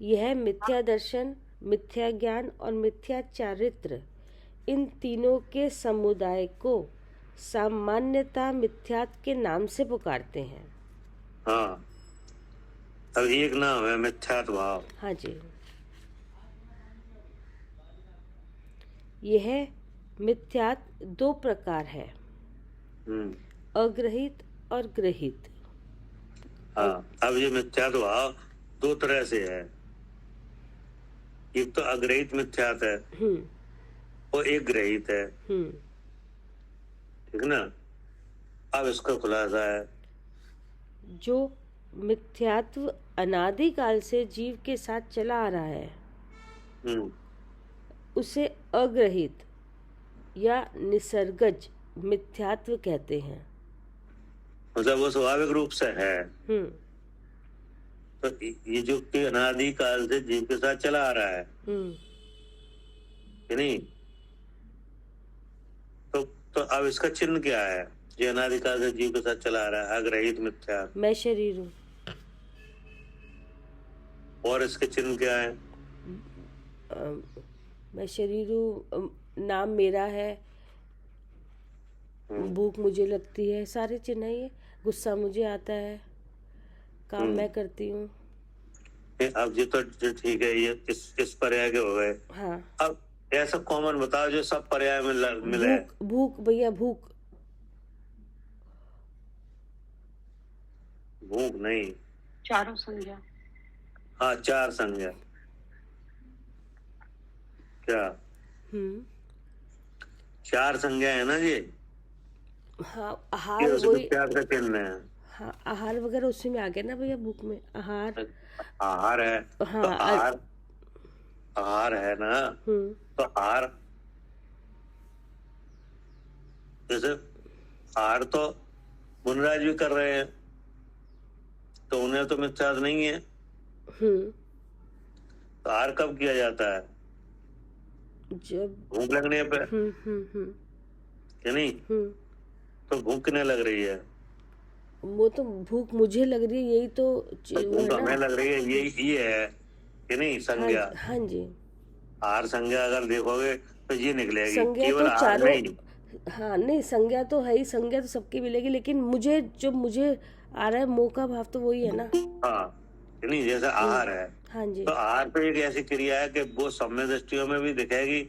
यह मिथ्या दर्शन, मिथ्या ज्ञान और मिथ्या चारित्र, इन तीनों के समुदाय को सामान्यतः मिथ्यात्व के नाम से पुकारते हैं। हाँ, अब एक नाम है मिथ्यात्व भाव। हाँ जी। यह मिथ्यात्व दो प्रकार है, हम्म। अग्रहित और ग्रहित। हाँ, अब ये मिथ्यात्व भाव दो तरह से है। एक तो अग्रहित मिथ्यात्व है हम्म और एक ग्रहित है, हम्म ठीक ना। अब इसका खुलासा है। जो मिथ्यात्व अनादिकाल से जीव के साथ चला आ रहा है हम्म। उसे अग्रहित या निसर्गज मिथ्यात्व कहते हैं। मतलब वो स्वाभाविक रूप से है। हम्म तो ये जो कि अनादिकाल से जीव के साथ चला आ रहा है, हम्म कि नहीं। तो अब इसका चिन्ह क्या है? जो अनादिकाल से जीव के साथ चला आ रहा है, अग्रहित मिथ्या, मैं शरीर हूँ। और इसके चिन्ह क्या है? मैं शरीर हूँ, नाम मेरा है, भूख मुझे लगती है, सारे चिन्ह है ये। गुस्सा मुझे आता है, काम मैं करती हूँ। अब ये तो ठीक है, ये इस पर्याय के हो गए। हाँ, अब ऐसा कॉमन बताओ जो सब पर्याय में मिले। भूख भैया, भूख। भूख नहीं, चारों संज्ञा। हाँ, चार संज्ञा। क्या चार संज्ञा है ना ये? हाँ, ये आहार उसमें वही। क्या का चिन्ह है? हाँ, आहार वगैरह उसी में आ गया ना भैया, भूख में आहार। आहार है। हाँ, तो आहार है ना। तो आहार, जैसे आहार तो मुनराज भी कर रहे हैं, तो उन्हें तो मिथ्यात्व नहीं है। तो आहार कब किया जाता है? जब भूख लगने पे, या नहीं? तो भूख किन्हें लग रही है? वो तो भूख मुझे लग रही है, यही तो भूख हमें लग रही है, ये है कि नहीं संज्ञा? हाँ जी। आहार संज्ञा अगर देखोगे तो ये निकलेगी, संज्ञा केवल तो आहार चारों। नहीं। हाँ नहीं, संज्ञा तो है ही, संज्ञा तो सबकी मिलेगी, लेकिन मुझे आ रहा है मोह का भाव, तो वही है ना। हाँ, कि नहीं, जैसे आहार है। हाँ जी। तो आहार तो एक ऐसी क्रिया है कि वो सम्य दृष्टियों में भी दिखेगी,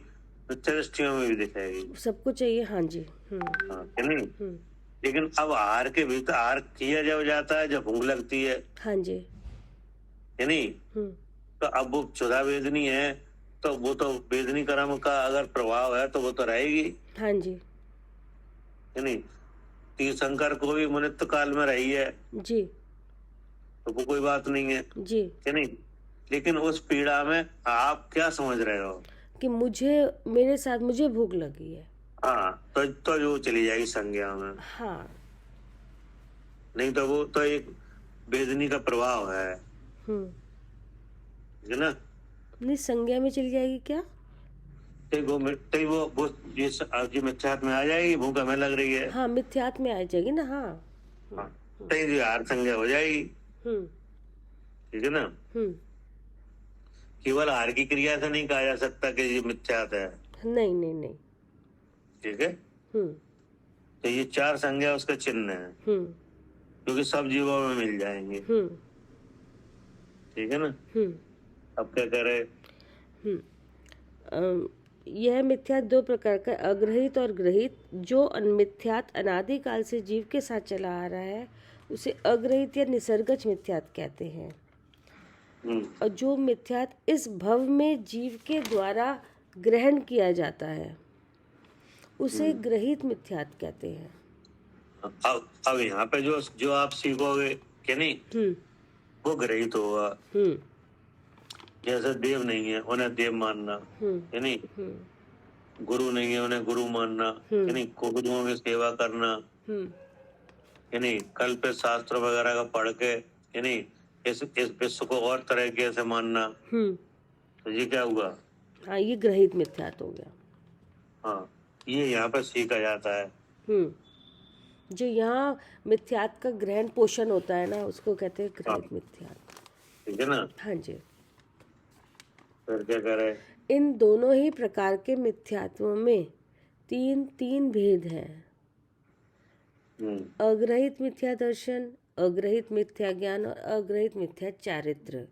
मिथ्या दृष्टियों में भी दिखेगी। सबको चाहिए, हाँ जी। हाँ, कि नहीं। लेकिन अब आहार के भीतर आहार किया जब जाता है जब भूख लगती है, हाँ जी। कि नहीं। तो अब वो क्षुधा वेदनी है, तो वो तो वेदनी कर्म का अगर प्रभाव है तो वो तो रहेगी, हाँ जी। कि नहीं। तीर्थंकर को भी मुनित्व काल में रही है, जी तो वो कोई बात नहीं है, जी। कि नहीं। लेकिन उस पीड़ा में आप क्या समझ रहे हो? कि मेरे साथ मुझे भूख लगी है। हाँ, तो जो चली जाएगी संज्ञा में। हाँ। नहीं तो वो तो एक वेदनी का प्रभाव है, ना। नहीं, संज्ञा में चली जाएगी क्या? वो ये मिथ्यात्व में आ जाएगी, भूख हमें लग रही है। हाँ, मिथ्यात्व में आ जाएगी ना। हाँ। हाँ, तो ये आहार संज्ञा हो जाएगी, ठीक है ना। केवल आहार की क्रिया से नहीं कहा जा सकता कि ये मिथ्यात्व है। नहीं नहीं नहीं। ठीक है। तो ये चार संज्ञा उसका चिन्ह है, क्योंकि सब जीवों में मिल जाएंगे, ठीक है ना। अब क्या करे? यह मिथ्यात दो प्रकार का, अग्रहित और ग्रहित। जो मिथ्यात अनादिकाल से जीव के साथ चला आ रहा है उसे अग्रहित या निसर्गज मिथ्यात कहते हैं। और जो मिथ्यात इस भव में जीव के द्वारा ग्रहण किया जाता है उसे ग्रहित मिथ्यात कहते हैं। अब यहाँ पे जो आप सीखोगे कि नहीं, वो ग्रहित होगा। जैसे देव नहीं है उन्हें देव मानना, है नहीं। गुरु नहीं है उन्हें गुरु मानना, है नहीं। गुरुओं की सेवा करना, है नहीं। कल पे शास्त्र वगैरह का पढ़ के, है नहीं, इस विश्व को और तरीके से मानना, तो ये क्या हुआ? हाँ, ये ग्रहित मिथ्यात हो गया। हाँ, ये यहाँ पर सीखा जाता है। जो यहाँ मिथ्यात का ग्रहण पोषण होता है ना, उसको कहते हैं ग्रहित मिथ्यात, ठीक है ना। हाँ जी। फिर क्या करे? इन दोनों ही प्रकार के मिथ्यात्वों में तीन भेद हैं। अग्रहित मिथ्या दर्शन, अग्रहित मिथ्या ज्ञान और अग्रहित मिथ्या चारित्र,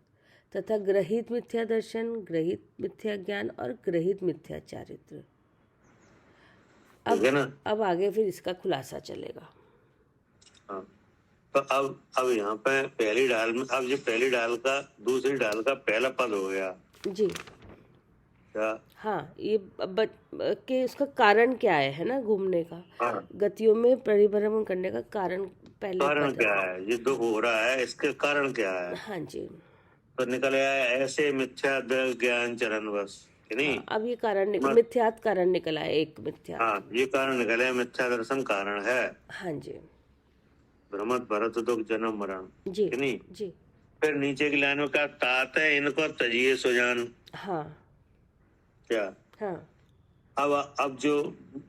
तथा ग्रहित मिथ्या दर्शन, ग्रहित मिथ्या ज्ञान और ग्रहित मिथ्या चारित्र। ठीक है ना। अब आगे फिर इसका खुलासा चलेगा। हाँ, तो अब यहाँ पे पहली डाल में, अब ये पहली डाल का दूसरी डाल का पहला पद हो गया जी क्या। हाँ, ये कि उसका कारण क्या है ना, घूमने का, हाँ, गतियों में परिभ्रमण करने का कारण पहले कारण पद क्या है, ये दुख हो रहा है, इसके कारण क्या है। हाँ जी। तो निकल आया ऐसे मिथ्या ज्ञान चरण बस, कि नहीं। अब ये कारण मिथ्यात कारण निकला है, एक मिथ्या। हाँ, ये कारण निकले, मिथ्या दर्शन कारण है। हाँ जी भ्रमत भरत दुख जन्म मरण, जी कि नहीं। जी। फिर नीचे की लाइनों का तात है इनको तजिए सुजान हाँ क्या। हाँ अब जो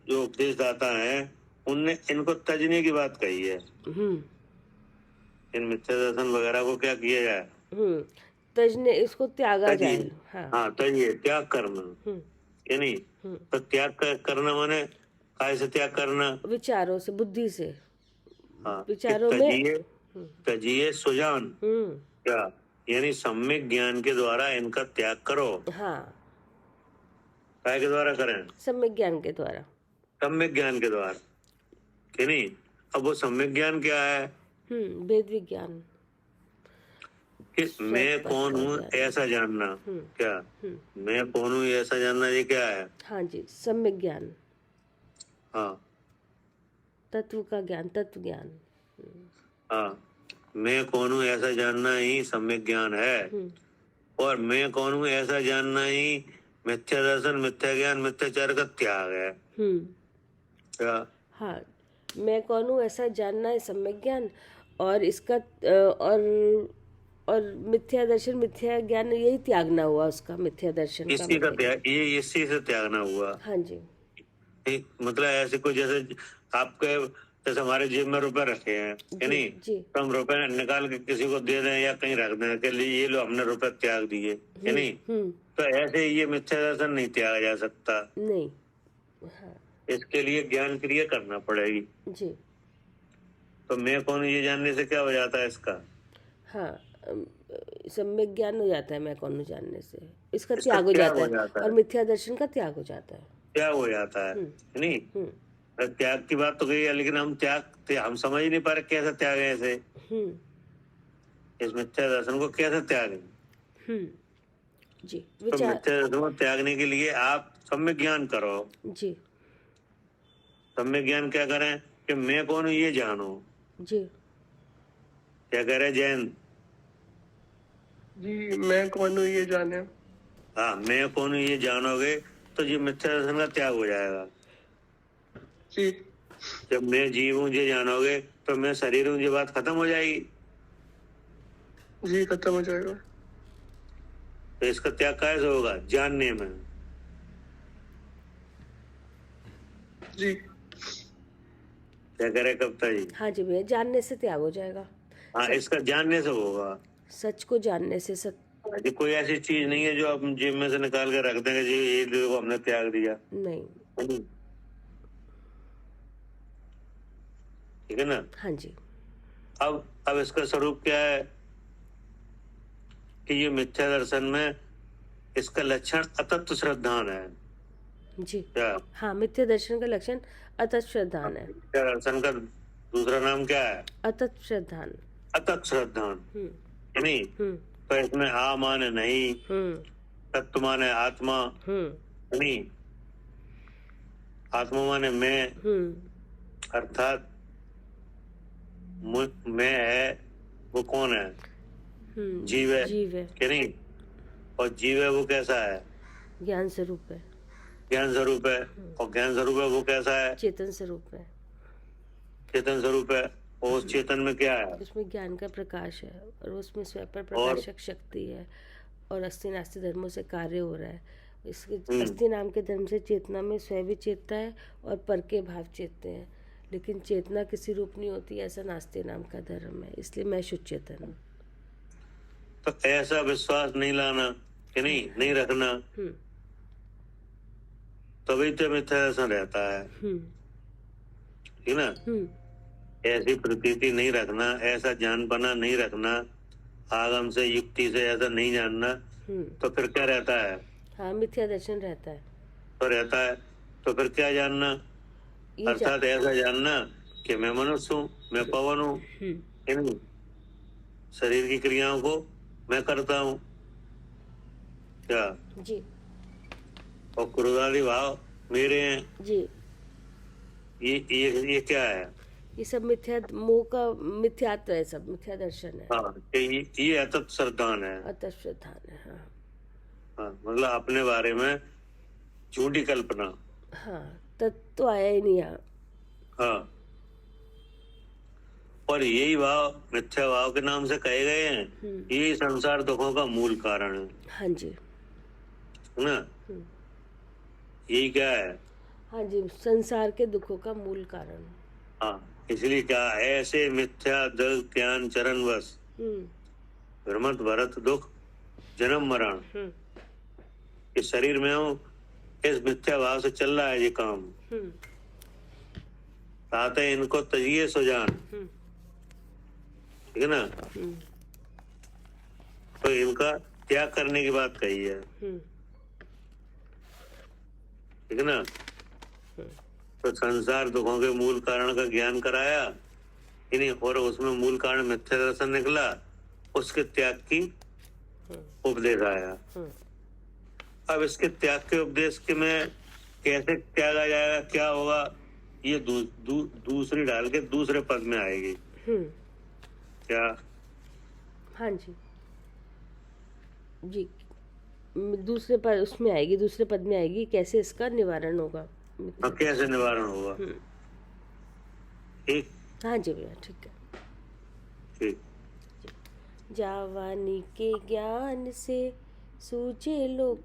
जो उपदेशदाता है उनने इनको तजने की बात कही है। इन मिथ्या दर्शन वगैरह को क्या किया जाए, तजने, इसको त्यागा तजिए। जाए। हाँ हाँ, तजिए, त्याग करना, कि नहीं। तो त्याग करना माने काय से त्याग करना, विचारों से, बुद्धि से। हाँ, विचारों में तजिए सुजान क्या, यानी सम्यक ज्ञान के द्वारा इनका त्याग करो। हाँ, काय के द्वारा करें, सम्यक ज्ञान के द्वारा। सम्यक ज्ञान के द्वारा, कि नहीं। अब वो सम्यक ज्ञान क्या है, वेद विज्ञान, कि मैं कौन हूँ ऐसा जानना क्या, मैं कौन हूँ ऐसा जानना, ये क्या है। हाँ जी, सम्यक ज्ञान, हाँ तत्व का ज्ञान, तत्व ज्ञान। हाँ, मैं कौन हूँ ऐसा जानना ही सम्यक ज्ञान है। और मैं कौन हूँ ऐसा जानना ही मिथ्या दर्शन, मिथ्या ज्ञान, मिथ्याचार का त्याग है क्या। हाँ, मैं कौन हूँ ऐसा जानना है सम्यक ज्ञान, और इसका और मिथ्या दर्शन, मिथ्या ज्ञान, यही त्यागना हुआ उसका, मिथ्या दर्शन इसी का त्याग, ये इसी से त्यागना हुआ। हाँ जी। मतलब ऐसे कोई जैसे आपके, जैसे हमारे जेब में रुपए रखे हैं, कि नहीं, तो हम रुपए निकाल के किसी को दे दें या कहीं रख दें के लिए, ये लो हमने रुपए त्याग दिए, कि नहीं। तो ऐसे ये मिथ्या दर्शन नहीं त्यागा जा सकता, नहीं। हाँ इसके लिए ज्ञान क्रिया करना पड़ेगी जी। तो मैं कौन ये जानने से क्या हो जाता है इसका। हाँ, सम्यक ज्ञान हो जाता है मैं कौन हूँ जानने से, इसका त्याग हो जाता है, और मिथ्या दर्शन का त्याग हो जाता है, त्याग हो जाता है, नहीं। त्याग की बात तो कही है, लेकिन हम हम समझ नहीं पा रहे कैसे त्याग है ऐसे, इस मिथ्या दर्शन को कैसे त्याग जी। तो मिथ्या दर्शन को त्यागने के लिए आप सम्यक ज्ञान करो जी। सम्यक ज्ञान क्या करें कि मैं कौन हूँ ये जानो जी। क्या कह रहे जैन जी, मैं कौन हूँ ये जाने। हाँ, मैं कौन हूँ ये जानोगे तो ये मिथ्या दर्शन का त्याग हो जाएगा जी। जब मैं जीव हूँ ये जानोगे तो मैं शरीर हूँ, ये बात खत्म हो जाएगी जी, खत्म हो जाएगा। तो इसका त्याग कैसे होगा, जानने में। जी। क्या करे कविता जी। हाँ जी भैया, जानने से त्याग हो जाएगा। हाँ, इसका जानने से होगा, सच को जानने से। ये कोई ऐसी चीज नहीं है जो आप जेब में से निकाल के रख देंगे जी ये देखो हमने त्याग दिया, नहीं। ठीक है ना। हाँ जी। अब इसका स्वरूप क्या है कि ये मिथ्या दर्शन में इसका लक्षण अतत्व श्रद्धान है जी। क्या। हाँ, मिथ्या दर्शन का लक्षण अतत् श्रद्धान है। मिथ्या दर्शन का दूसरा नाम क्या है, अतत् श्रद्धान। अतत् श्रद्धान, नहीं। तो इसमें आ माने नहीं, तत्व माने आत्मा, नहीं, आत्मा माने मैं, अर्थात मैं है वो कौन है, जीव है, कि नहीं। और जीव है वो कैसा है, ज्ञान स्वरूप है। ज्ञान स्वरूप है, और ज्ञान स्वरूप है वो कैसा है, चेतन स्वरूप है। चेतन स्वरूप है। और उस चेतन में क्या है, उसमें ज्ञान का प्रकाश है, और उसमें स्वयं पर प्रकाशक शक्ति है, और अस्थि नास्ति धर्मों से कार्य हो रहा है। इसके अस्थि नाम के धर्म से चेतना में स्वयं भी चेतता है और पर के भाव चेतते हैं, लेकिन चेतना किसी रूप नहीं होती, ऐसा नास्ति नाम का धर्म है। इसलिए मैं शुद्ध चेतन हूँ। तो ऐसा विश्वास नहीं लाना, कि नहीं रखना, तभी तो मिथ्या दर्शन रहता है, ठीक ना। ऐसी प्रतीति नहीं रखना, ऐसा जानपना नहीं रखना, आगम से युक्ति से ऐसा नहीं जानना, तो फिर क्या रहता है। हाँ, मिथ्या दर्शन रहता है। तो रहता है, तो फिर क्या जानना ये अर्थात ऐसा जानना कि मैं मनुष्य हूँ, मैं पवन हूँ, इन शरीर की क्रियाओं को मैं करता हूँ क्या, जी और क्रोधादि भाव मेरे हैं। जी, ये क्या है? ये सब मिथ्या मोह का मिथ्यात्व है, सब मिथ्या दर्शन है, हाँ, ये अतत श्रद्धान है। अतः श्रद्धान है। हाँ हाँ, मतलब अपने बारे में झूठी कल्पना। हाँ, तत्व तो आया ही नहीं यहाँ। हाँ, और यही भाव मिथ्या भाव के नाम से कहे गए हैं, यही संसार दुखों का मूल कारण है। हाँ जी, है ना? यही क्या है? हाँ जी, संसार के दुखों का मूल कारण। हाँ, इसलिए क्या, ऐसे मिथ्या दल ज्ञान चरण बस भ्रमत भरत दुख जन्म मरण। इस शरीर में हूँ, इस मिथ्या भाव से चल रहा है ये काम। साथ है इनको तजिए सुजान, ठीक है ना? तो इनका त्याग करने की बात कही है, ठीक है ना? तो संसार दुखों के मूल कारण का ज्ञान कराया इन्हीं, और उसमें मूल कारण मिथ्या दर्शन निकला, उसके त्याग की उपदेश आया। अब इसके त्याग के उपदेश के में कैसे त्यागा जाएगा, क्या होगा, ये दूसरी डाल के दूसरे पद में आएगी क्या? हाँ जी जी, दूसरे पद उसमें आएगी, दूसरे पद में आएगी, कैसे इसका निवारण होगा। हाँ, कैसे निवारण होगा। ठीक, हाँ जी भैया, ठीक है। ठीक। जावानी के ज्ञान से सूझे लोग